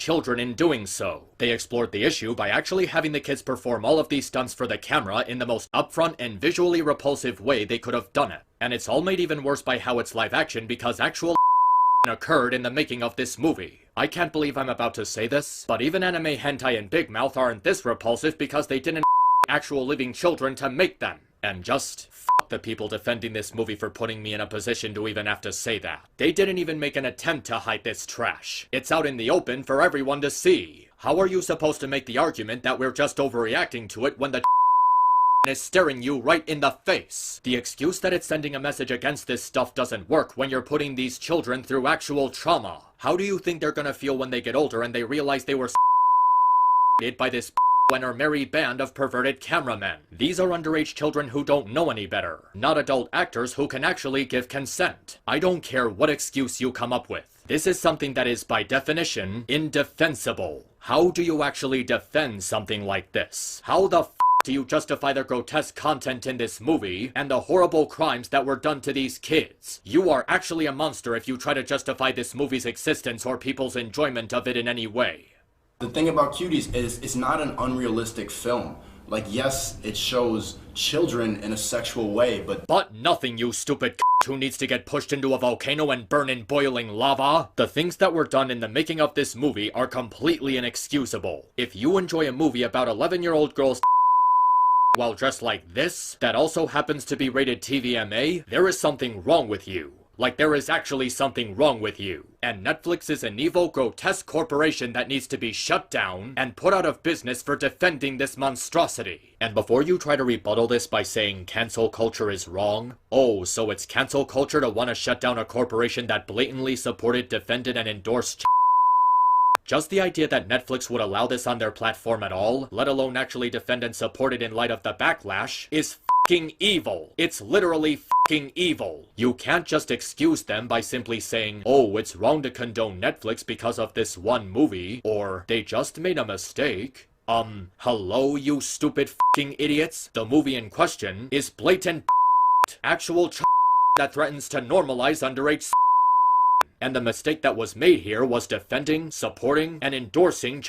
children in doing so. They explored the issue by actually having the kids perform all of these stunts for the camera in the most upfront and visually repulsive way they could have done it. And it's all made even worse by how it's live action because actual occurred in the making of this movie. I can't believe I'm about to say this, but even anime hentai and Big Mouth aren't this repulsive because they didn't actual living children to make them. And just fuck the people defending this movie for putting me in a position to even have to say that. They didn't even make an attempt to hide this trash. It's out in the open for everyone to see. How are you supposed to make the argument that we're just overreacting to it when the is staring you right in the face? The excuse that it's sending a message against this stuff doesn't work when you're putting these children through actual trauma. How do you think they're gonna feel when they get older and they realize they were by this and our merry band of perverted cameramen? These are underage children who don't know any better, not adult actors who can actually give consent. I don't care what excuse you come up with. This is something that is by definition indefensible. How do you actually defend something like this? How the do you justify the grotesque content in this movie and the horrible crimes that were done to these kids? You are actually a monster if you try to justify this movie's existence or people's enjoyment of it in any way.
The thing about Cuties is it's not an unrealistic film. Like, yes, it shows children in a sexual way, but
nothing, you stupid who needs to get pushed into a volcano and burn in boiling lava. The things that were done in the making of this movie are completely inexcusable. If you enjoy a movie about 11-year-old girls while dressed like this, that also happens to be rated TVMA, there is something wrong with you. Like there is actually something wrong with you. And Netflix is an evil, grotesque corporation that needs to be shut down and put out of business for defending this monstrosity. And before you try to rebuttal this by saying cancel culture is wrong, oh, so it's cancel culture to want to shut down a corporation that blatantly supported, defended, and endorsed just the idea that Netflix would allow this on their platform at all, let alone actually defend and support it in light of the backlash, is fucking evil. It's literally fucking evil. You can't just excuse them by simply saying, oh, it's wrong to condone Netflix because of this one movie, or they just made a mistake. Hello, you stupid fucking idiots? The movie in question is blatant actual that threatens to normalize underage and the mistake that was made here was defending, supporting, and endorsing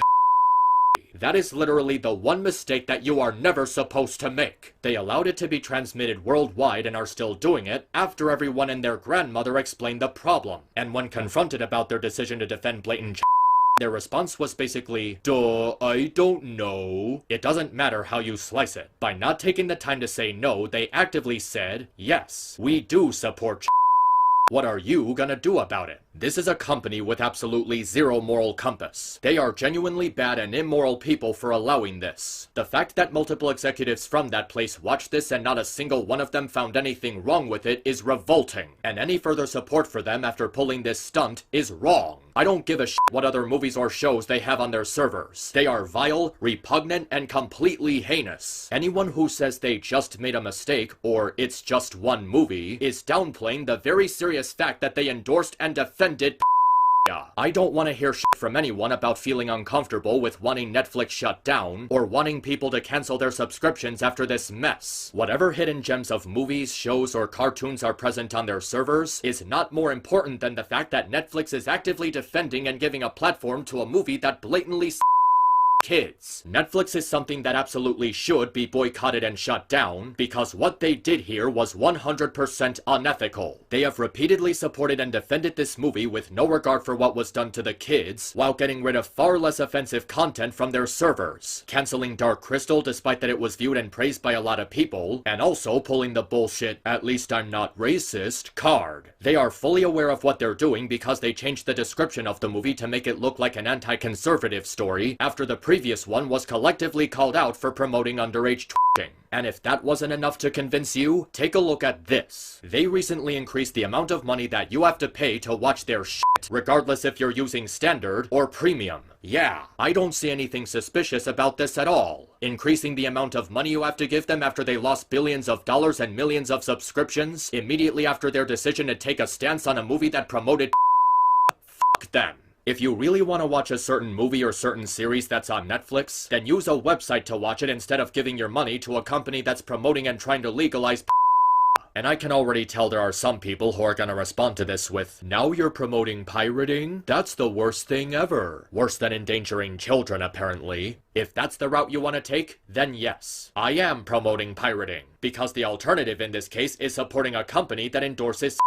That is literally the one mistake that you are never supposed to make. They allowed it to be transmitted worldwide and are still doing it after everyone and their grandmother explained the problem. And when confronted about their decision to defend blatant their response was basically, duh, I don't know. It doesn't matter how you slice it. By not taking the time to say no, they actively said, yes, we do support What are you gonna do about it? This is a company with absolutely zero moral compass. They are genuinely bad and immoral people for allowing this. The fact that multiple executives from that place watched this and not a single one of them found anything wrong with it is revolting. And any further support for them after pulling this stunt is wrong. I don't give a shit what other movies or shows they have on their servers. They are vile, repugnant, and completely heinous. Anyone who says they just made a mistake, or it's just one movie, is downplaying the very serious fact that they endorsed and defended I don't want to hear shit from anyone about feeling uncomfortable with wanting Netflix shut down, or wanting people to cancel their subscriptions after this mess. Whatever hidden gems of movies, shows, or cartoons are present on their servers is not more important than the fact that Netflix is actively defending and giving a platform to a movie that blatantly kids. Netflix is something that absolutely should be boycotted and shut down, because what they did here was 100% unethical. They have repeatedly supported and defended this movie with no regard for what was done to the kids, while getting rid of far less offensive content from their servers, canceling Dark Crystal despite that it was viewed and praised by a lot of people, and also pulling the bullshit "at least I'm not racist" card. They are fully aware of what they're doing because they changed the description of the movie to make it look like an anti-conservative story after the previous one was collectively called out for promoting underage twerking. And if that wasn't enough to convince you, take a look at this. They recently increased the amount of money that you have to pay to watch their shit, regardless if you're using standard or premium. Yeah, I don't see anything suspicious about this at all. Increasing the amount of money you have to give them after they lost billions of dollars and millions of subscriptions immediately after their decision to take a stance on a movie that promoted fuck them. If you really want to watch a certain movie or certain series that's on Netflix, then use a website to watch it instead of giving your money to a company that's promoting and trying to legalize. And I can already tell there are some people who are gonna respond to this with, "Now you're promoting pirating? That's the worst thing ever. Worse than endangering children, apparently." If that's the route you want to take, then yes, I am promoting pirating, because the alternative in this case is supporting a company that endorses.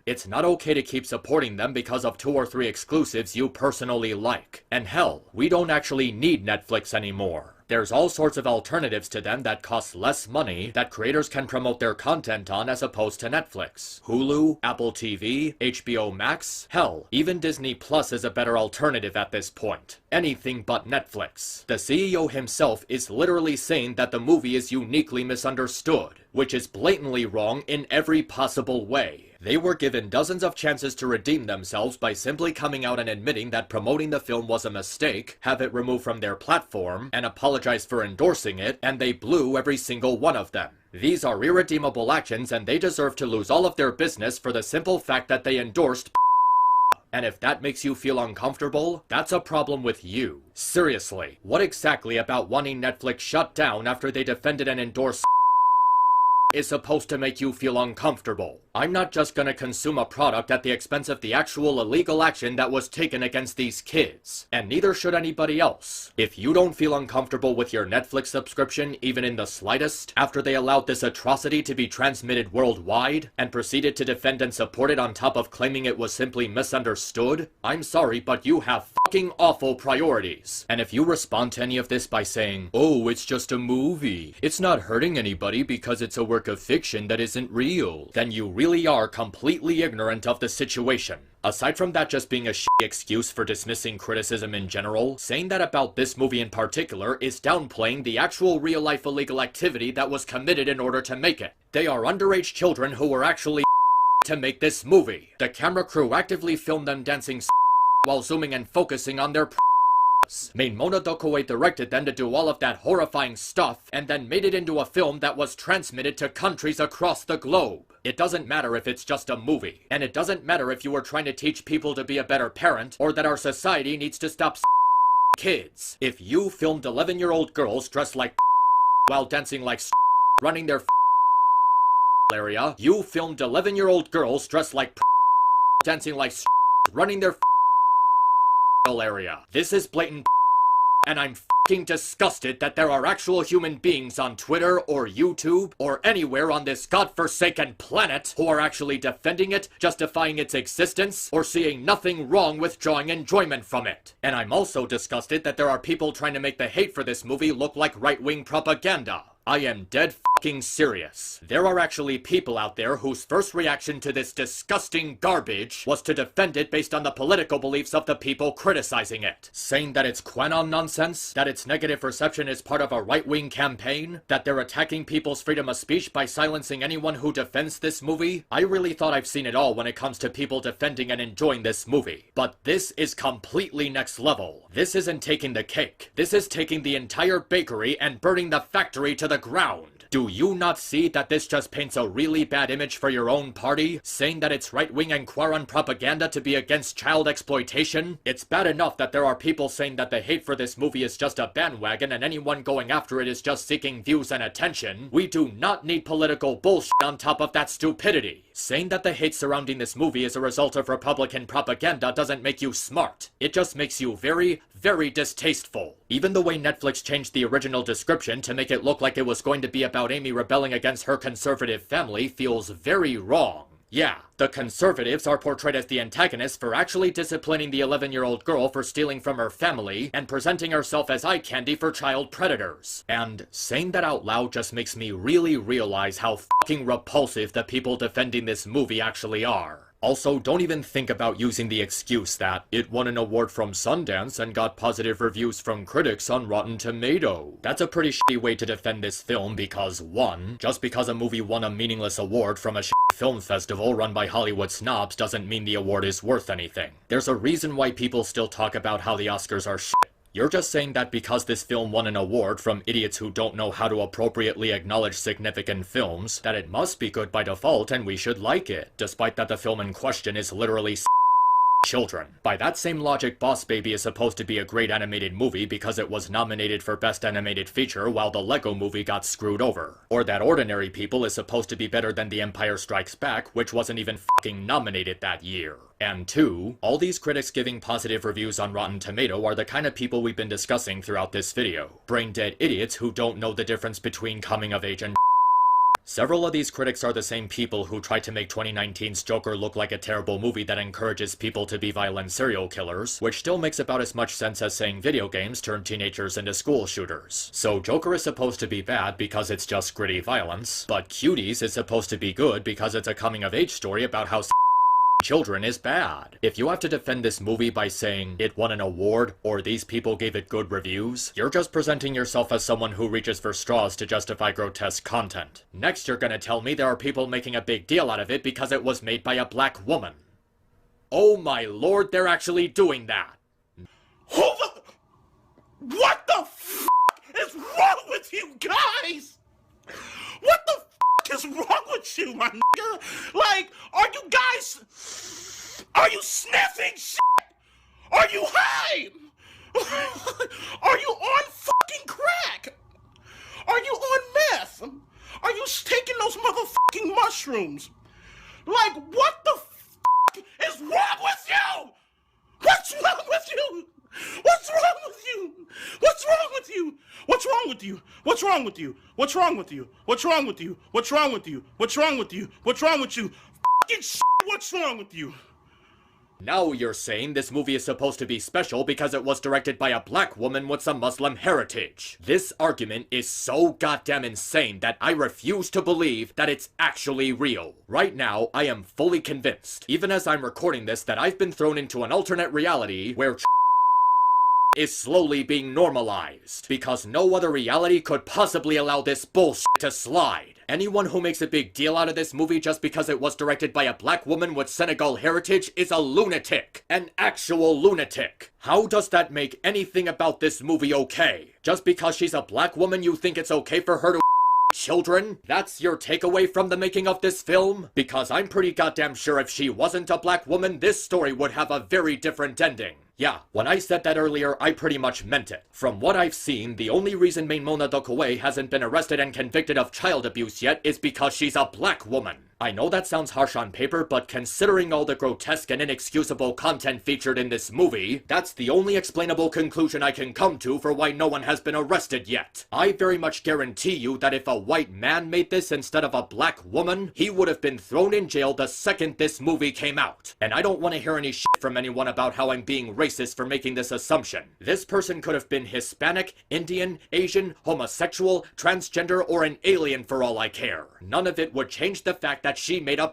It's not okay to keep supporting them because of 2 or 3 exclusives you personally like. And hell, we don't actually need Netflix anymore. There's all sorts of alternatives to them that cost less money that creators can promote their content on as opposed to Netflix. Hulu, Apple TV, HBO Max, hell, even Disney Plus is a better alternative at this point. Anything but Netflix. The CEO himself is literally saying that the movie is uniquely misunderstood, which is blatantly wrong in every possible way. They were given dozens of chances to redeem themselves by simply coming out and admitting that promoting the film was a mistake, have it removed from their platform, and apologize for endorsing it, and they blew every single one of them. These are irredeemable actions and they deserve to lose all of their business for the simple fact that they endorsed. And if that makes you feel uncomfortable, that's a problem with you. Seriously, what exactly about wanting Netflix shut down after they defended and endorsed is supposed to make you feel uncomfortable? I'm not just gonna consume a product at the expense of the actual illegal action that was taken against these kids. And neither should anybody else. If you don't feel uncomfortable with your Netflix subscription even in the slightest, after they allowed this atrocity to be transmitted worldwide, and proceeded to defend and support it on top of claiming it was simply misunderstood, I'm sorry, but you have fucking awful priorities. And if you respond to any of this by saying, "Oh, it's just a movie, it's not hurting anybody because it's a work of fiction that isn't real," then you really are completely ignorant of the situation. Aside from that just being a shitty excuse for dismissing criticism in general, saying that about this movie in particular is downplaying the actual real-life illegal activity that was committed in order to make it. They are underage children who were actually to make this movie. The camera crew actively filmed them dancing while zooming and focusing on their Main Monodokoe directed them to do all of that horrifying stuff and then made it into a film that was transmitted to countries across the globe. It doesn't matter if it's just a movie, and it doesn't matter if you were trying to teach people to be a better parent or that our society needs to stop kids. If you filmed 11-year-old girls dressed like while dancing like running their area, you filmed 11-year-old girls dressed like dancing like running their area. This is blatant and I'm fucking disgusted that there are actual human beings on Twitter or YouTube or anywhere on this godforsaken planet who are actually defending it, justifying its existence, or seeing nothing wrong with drawing enjoyment from it. And I'm also disgusted that there are people trying to make the hate for this movie look like right-wing propaganda. I am dead fucking serious. There are actually people out there whose first reaction to this disgusting garbage was to defend it based on the political beliefs of the people criticizing it. Saying that it's QAnon nonsense, that its negative reception is part of a right-wing campaign, that they're attacking people's freedom of speech by silencing anyone who defends this movie. I really thought I've seen it all when it comes to people defending and enjoying this movie. But this is completely next level. This isn't taking the cake. This is taking the entire bakery and burning the factory to the ground. Do you not see that this just paints a really bad image for your own party, saying that it's right-wing and Quarren propaganda to be against child exploitation? It's bad enough that there are people saying that the hate for this movie is just a bandwagon and anyone going after it is just seeking views and attention. We do not need political bullshit on top of that stupidity. Saying that the hate surrounding this movie is a result of Republican propaganda doesn't make you smart. It just makes you very, very distasteful. Even the way Netflix changed the original description to make it look like it was going to be about Amy rebelling against her conservative family feels very wrong. Yeah, the conservatives are portrayed as the antagonists for actually disciplining the 11-year-old girl for stealing from her family and presenting herself as eye candy for child predators. And saying that out loud just makes me really realize how fucking repulsive the people defending this movie actually are. Also, don't even think about using the excuse that it won an award from Sundance and got positive reviews from critics on Rotten Tomato. That's a pretty shitty way to defend this film because, 1, just because a movie won a meaningless award from a shitty film festival run by Hollywood snobs doesn't mean the award is worth anything. There's a reason why people still talk about how the Oscars are shit. You're just saying that because this film won an award from idiots who don't know how to appropriately acknowledge significant films, that it must be good by default and we should like it, despite that the film in question is literally children. By that same logic, Boss Baby is supposed to be a great animated movie because it was nominated for Best Animated Feature while the Lego Movie got screwed over. Or that Ordinary People is supposed to be better than The Empire Strikes Back, which wasn't even fucking nominated that year. And 2, all these critics giving positive reviews on Rotten Tomato are the kind of people we've been discussing throughout this video. Brain-dead idiots who don't know the difference between coming of age and Several of these critics are the same people who tried to make 2019's Joker look like a terrible movie that encourages people to be violent serial killers, which still makes about as much sense as saying video games turn teenagers into school shooters. So Joker is supposed to be bad because it's just gritty violence, but Cuties is supposed to be good because it's a coming-of-age story about how children is bad. If you have to defend this movie by saying it won an award or these people gave it good reviews, you're just presenting yourself as someone who reaches for straws to justify grotesque content. Next, you're gonna tell me there are people making a big deal out of it because it was made by a black woman. Oh my lord, they're actually doing that.
What the f*** is wrong with you guys? What the f*** is wrong with you, my nigga? Like, are you sniffing shit? Are you high? Are you on fucking crack? Are you on meth? Are you taking those motherfucking mushrooms? Like, what the f*** is wrong with you? What's wrong with you? What's wrong with you? What's wrong with you? What's wrong with you? What's wrong with you? What's wrong with you? What's wrong with you? What's wrong with you? What's wrong with you? What's wrong with you? Fucking shit, what's wrong with you?
Now you're saying this movie is supposed to be special because it was directed by a black woman with some Muslim heritage. This argument is so goddamn insane that I refuse to believe that it's actually real. Right now, I am fully convinced, even as I'm recording this, that I've been thrown into an alternate reality where is slowly being normalized, because no other reality could possibly allow this bullshit to slide. Anyone who makes a big deal out of this movie just because it was directed by a black woman with Senegal heritage is a lunatic. An actual lunatic. How does that make anything about this movie okay? Just because she's a black woman you think it's okay for her to children? That's your takeaway from the making of this film? Because I'm pretty goddamn sure if she wasn't a black woman, this story would have a very different ending. Yeah, when I said that earlier, I pretty much meant it. From what I've seen, the only reason Maimona Dokwe hasn't been arrested and convicted of child abuse yet is because she's a black woman. I know that sounds harsh on paper, but considering all the grotesque and inexcusable content featured in this movie, that's the only explainable conclusion I can come to for why no one has been arrested yet. I very much guarantee you that if a white man made this instead of a black woman, he would have been thrown in jail the second this movie came out. And I don't want to hear any shit from anyone about how I'm being racist for making this assumption. This person could have been Hispanic, Indian, Asian, homosexual, transgender, or an alien for all I care. None of it would change the fact that she made a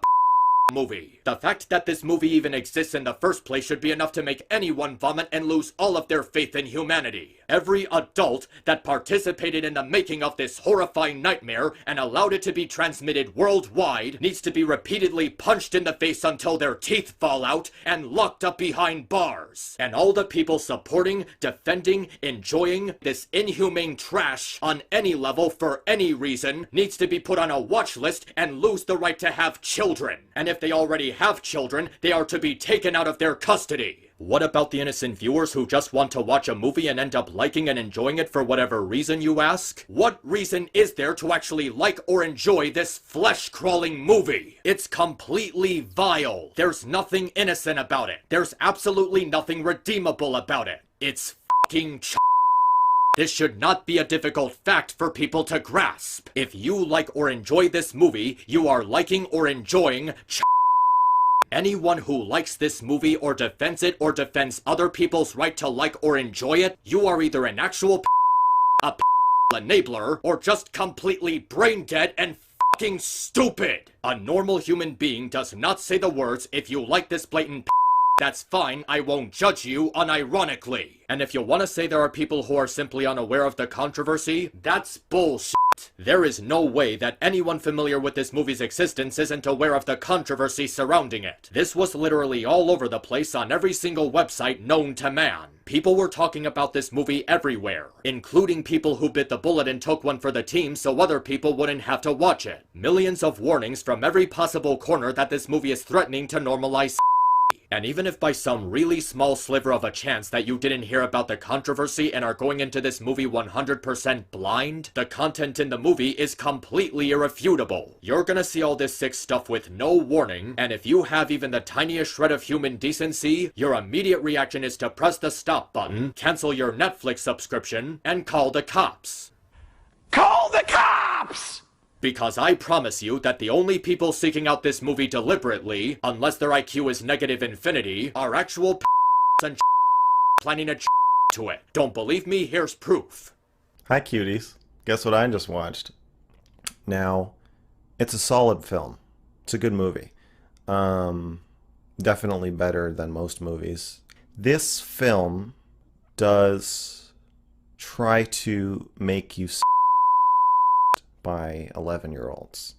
movie. The fact that this movie even exists in the first place should be enough to make anyone vomit and lose all of their faith in humanity. Every adult that participated in the making of this horrifying nightmare and allowed it to be transmitted worldwide needs to be repeatedly punched in the face until their teeth fall out and locked up behind bars. And all the people supporting, defending, enjoying this inhumane trash on any level for any reason needs to be put on a watch list and lose the right to have children. And if they already have children, they are to be taken out of their custody. What about the innocent viewers who just want to watch a movie and end up liking and enjoying it for whatever reason, you ask? What reason is there to actually like or enjoy this flesh-crawling movie? It's completely vile. There's nothing innocent about it. There's absolutely nothing redeemable about it. It's fucking This should not be a difficult fact for people to grasp. If you like or enjoy this movie, you are liking or enjoying Anyone who likes this movie or defends it or defends other people's right to like or enjoy it, you are either an actual a enabler, or just completely brain dead and fucking stupid. A normal human being does not say the words, if you like this blatant that's fine, I won't judge you unironically. And if you want to say there are people who are simply unaware of the controversy, that's bullshit. There is no way that anyone familiar with this movie's existence isn't aware of the controversy surrounding it. This was literally all over the place on every single website known to man. People were talking about this movie everywhere, including people who bit the bullet and took one for the team so other people wouldn't have to watch it. Millions of warnings from every possible corner that this movie is threatening to normalize. And even if by some really small sliver of a chance that you didn't hear about the controversy and are going into this movie 100% blind, the content in the movie is completely irrefutable. You're gonna see all this sick stuff with no warning, and if you have even the tiniest shred of human decency, your immediate reaction is to press the stop button, cancel your Netflix subscription, and call the cops.
Call the cops!
Because I promise you that the only people seeking out this movie deliberately, unless their IQ is negative infinity, are actual and planning a to it. Don't believe me? Here's proof.
Hi, cuties. Guess what I just watched? Now, it's a solid film. It's a good movie. Definitely better than most movies. This film does try to make you by 11-year-olds,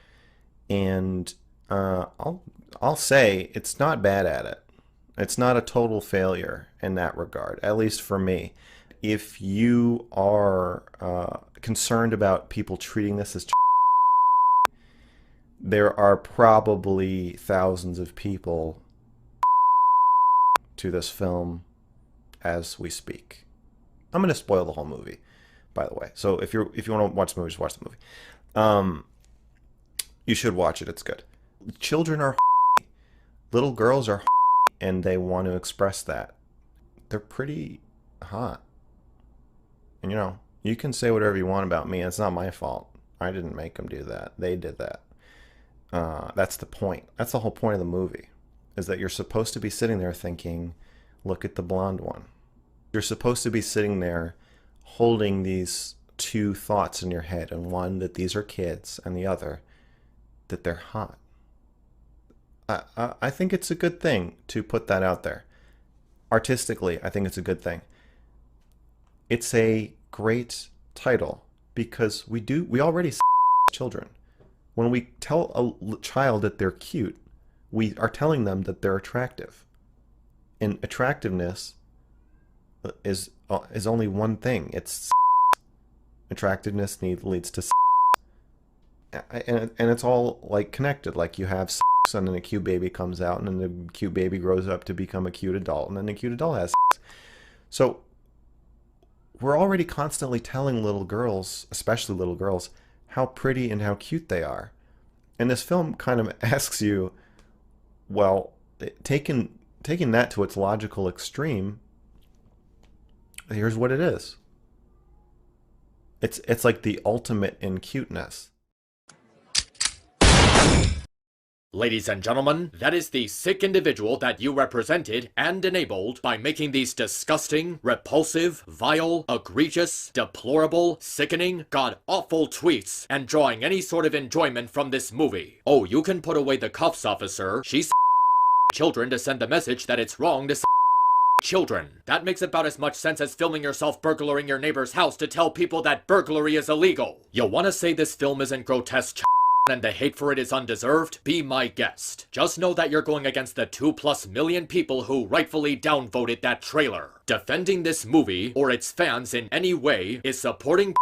and I'll say it's not bad at it. It's not a total failure in that regard, at least for me. If you are concerned about people treating this as there are probably thousands of people to this film as we speak. I'm going to spoil the whole movie, by the way. So if you want to watch the movie, just watch the movie. You should watch it. It's good. Children are little girls are and they want to express that. They're pretty hot. And you know, you can say whatever you want about me. It's not my fault. I didn't make them do that. They did that. That's the point. That's the whole point of the movie, is that you're supposed to be sitting there thinking, look at the blonde one. You're supposed to be sitting there holding these two thoughts in your head, and one that these are kids, and the other that they're hot. I think it's a good thing to put that out there. Artistically, I think it's a good thing. It's a great title because we already children. When we tell a child that they're cute, we are telling them that they're attractive. And attractiveness is only one thing. It's attractiveness leads to and it's all like connected. Like you have sex, and then a cute baby comes out, and then the cute baby grows up to become a cute adult, and then the cute adult has sex. So we're already constantly telling little girls, especially little girls, how pretty and how cute they are. And this film kind of asks you, well, taking that to its logical extreme, here's what it is. It's like the ultimate in cuteness.
Ladies and gentlemen, that is the sick individual that you represented and enabled by making these disgusting, repulsive, vile, egregious, deplorable, sickening, god-awful tweets and drawing any sort of enjoyment from this movie. Oh, you can put away the cuffs, officer. She's children to send the message that it's wrong to children. That makes about as much sense as filming yourself burglaring your neighbor's house to tell people that burglary is illegal. You wanna say this film isn't grotesque and the hate for it is undeserved? Be my guest. Just know that you're going against the 2+ million people who rightfully downvoted that trailer. Defending this movie, or its fans in any way, is supporting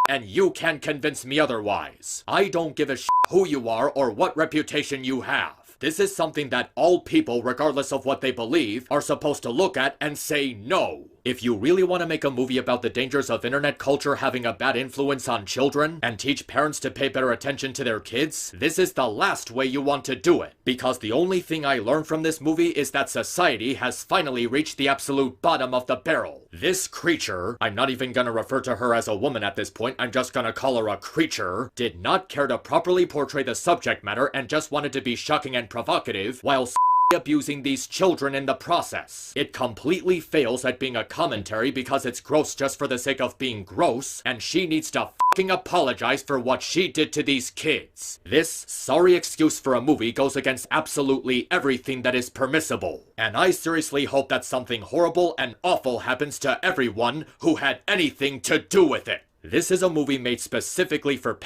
and you can't convince me otherwise. I don't give a shit who you are or what reputation you have. This is something that all people, regardless of what they believe, are supposed to look at and say no. If you really want to make a movie about the dangers of internet culture having a bad influence on children, and teach parents to pay better attention to their kids, this is the last way you want to do it. Because the only thing I learned from this movie is that society has finally reached the absolute bottom of the barrel. This creature, I'm not even gonna refer to her as a woman at this point, I'm just gonna call her a creature, did not care to properly portray the subject matter and just wanted to be shocking and provocative, while abusing these children in the process. It completely fails at being a commentary because it's gross just for the sake of being gross, and she needs to fucking apologize for what she did to these kids. This sorry excuse for a movie goes against absolutely everything that is permissible, and I seriously hope that something horrible and awful happens to everyone who had anything to do with it. This is a movie made specifically for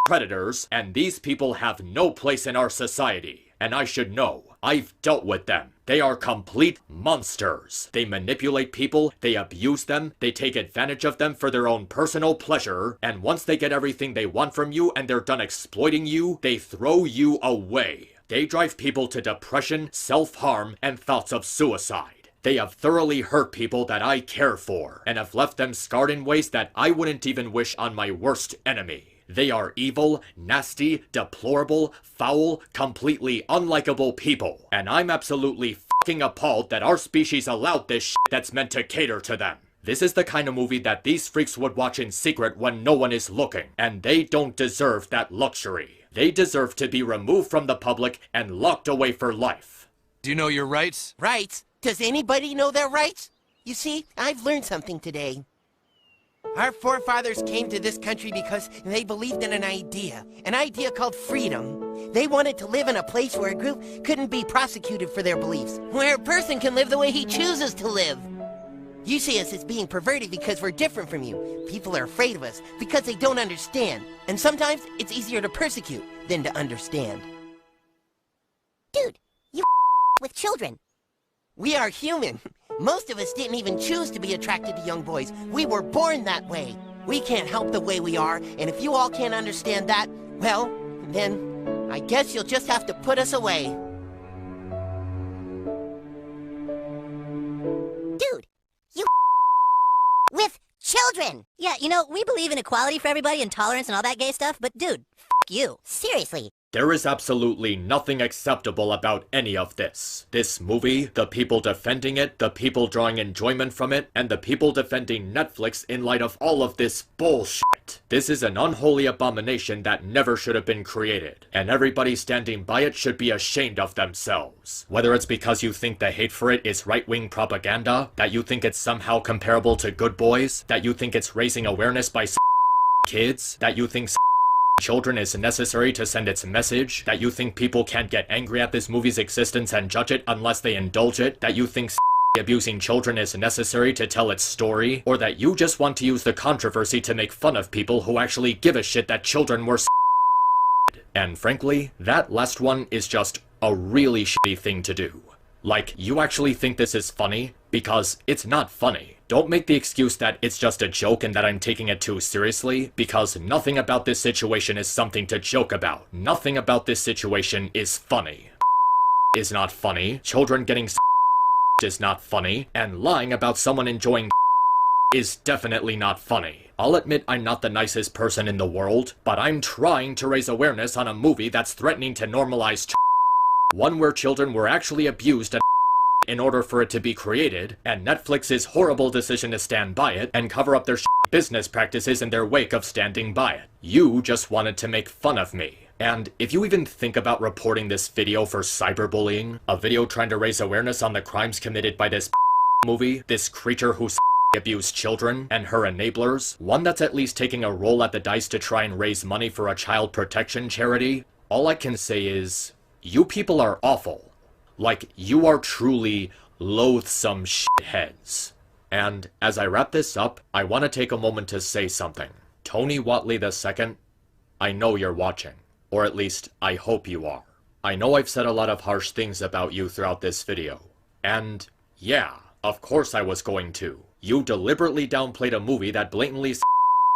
predators, and these people have no place in our society. And I should know. I've dealt with them. They are complete monsters. They manipulate people, they abuse them, they take advantage of them for their own personal pleasure, and once they get everything they want from you and they're done exploiting you, they throw you away. They drive people to depression, self-harm, and thoughts of suicide. They have thoroughly hurt people that I care for, and have left them scarred in ways that I wouldn't even wish on my worst enemy. They are evil, nasty, deplorable, foul, completely unlikable people. And I'm absolutely fucking appalled that our species allowed this shit that's meant to cater to them. This is the kind of movie that these freaks would watch in secret when no one is looking. And they don't deserve that luxury. They deserve to be removed from the public and locked away for life.
Do you know your rights?
Rights? Does anybody know their rights? You see, I've learned something today. Our forefathers came to this country because they believed in an idea called freedom. They wanted to live in a place where a group couldn't be prosecuted for their beliefs, where a person can live the way he chooses to live. You see us as being perverted because we're different from you. People are afraid of us because they don't understand. And sometimes it's easier to persecute than to understand.
Dude, you with children.
We are human. Most of us didn't even choose to be attracted to young boys. We were born that way. We can't help the way we are, and if you all can't understand that, well, then I guess you'll just have to put us away.
Dude, you with children.
Yeah, you know, we believe in equality for everybody and tolerance and all that gay stuff, but dude, you.
Seriously.
There is absolutely nothing acceptable about any of this. This movie, the people defending it, the people drawing enjoyment from it, and the people defending Netflix in light of all of this bullshit. This is an unholy abomination that never should have been created, and everybody standing by it should be ashamed of themselves. Whether it's because you think the hate for it is right-wing propaganda, that you think it's somehow comparable to Good Boys, that you think it's raising awareness by kids, that you think children is necessary to send its message, that you think people can't get angry at this movie's existence and judge it unless they indulge it, that you think abusing children is necessary to tell its story, or that you just want to use the controversy to make fun of people who actually give a shit that children were And frankly, that last one is just a really shitty thing to do. Like, you actually think this is funny? Because it's not funny. Don't make the excuse that it's just a joke and that I'm taking it too seriously, because nothing about this situation is something to joke about. Nothing about this situation is funny. Is not funny. Children getting is not funny. And lying about someone enjoying is definitely not funny. I'll admit I'm not the nicest person in the world, but I'm trying to raise awareness on a movie that's threatening to normalize one where children were actually abused in order for it to be created, and Netflix's horrible decision to stand by it and cover up their business practices in their wake of standing by it. You just wanted to make fun of me. And if you even think about reporting this video for cyberbullying, a video trying to raise awareness on the crimes committed by this movie, this creature who abused children, and her enablers, one that's at least taking a roll at the dice to try and raise money for a child protection charity, all I can say is, you people are awful. Like, you are truly loathsome shitheads. And as I wrap this up, I want to take a moment to say something. Tony Watley II, I know you're watching. Or at least, I hope you are. I know I've said a lot of harsh things about you throughout this video. And yeah, of course I was going to. You deliberately downplayed a movie that blatantly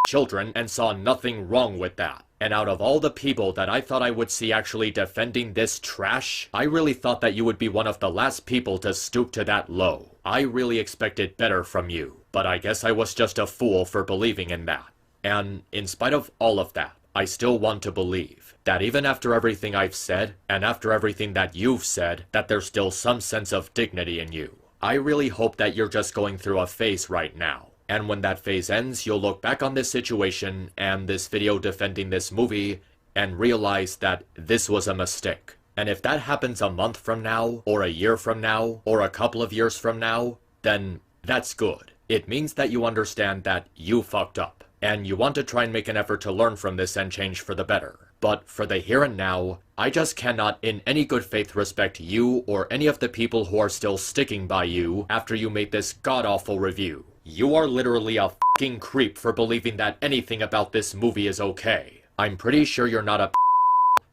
children and saw nothing wrong with that. And out of all the people that I thought I would see actually defending this trash, I really thought that you would be one of the last people to stoop to that low. I really expected better from you, but I guess I was just a fool for believing in that. And in spite of all of that, I still want to believe that even after everything I've said, and after everything that you've said, that there's still some sense of dignity in you. I really hope that you're just going through a phase right now. And when that phase ends, you'll look back on this situation and this video defending this movie and realize that this was a mistake. And if that happens a month from now, or a year from now, or a couple of years from now, then that's good. It means that you understand that you fucked up, and you want to try and make an effort to learn from this and change for the better. But for the here and now, I just cannot in any good faith respect you or any of the people who are still sticking by you after you made this god-awful review. You are literally a fucking creep for believing that anything about this movie is okay. I'm pretty sure you're not a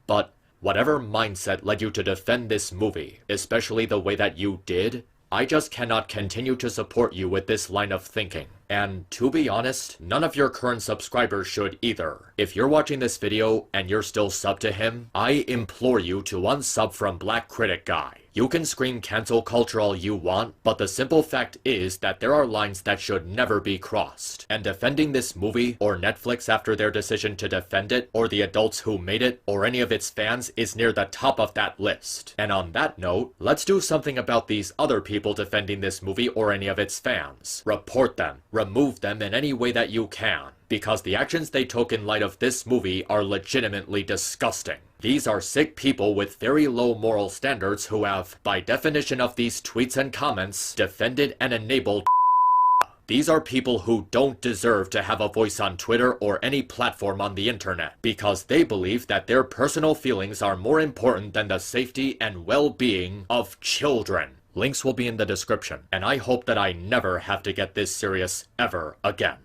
but whatever mindset led you to defend this movie, especially the way that you did, I just cannot continue to support you with this line of thinking. And to be honest, none of your current subscribers should either. If you're watching this video and you're still sub to him, I implore you to unsub from Black Critic Guy. You can scream cancel culture all you want, but the simple fact is that there are lines that should never be crossed. And defending this movie, or Netflix after their decision to defend it, or the adults who made it, or any of its fans is near the top of that list. And on that note, let's do something about these other people defending this movie or any of its fans. Report them. Remove them in any way that you can, because the actions they took in light of this movie are legitimately disgusting. These are sick people with very low moral standards who have, by definition of these tweets and comments, defended and enabled. These are people who don't deserve to have a voice on Twitter or any platform on the internet, because they believe that their personal feelings are more important than the safety and well-being of children. Links will be in the description, and I hope that I never have to get this serious ever again.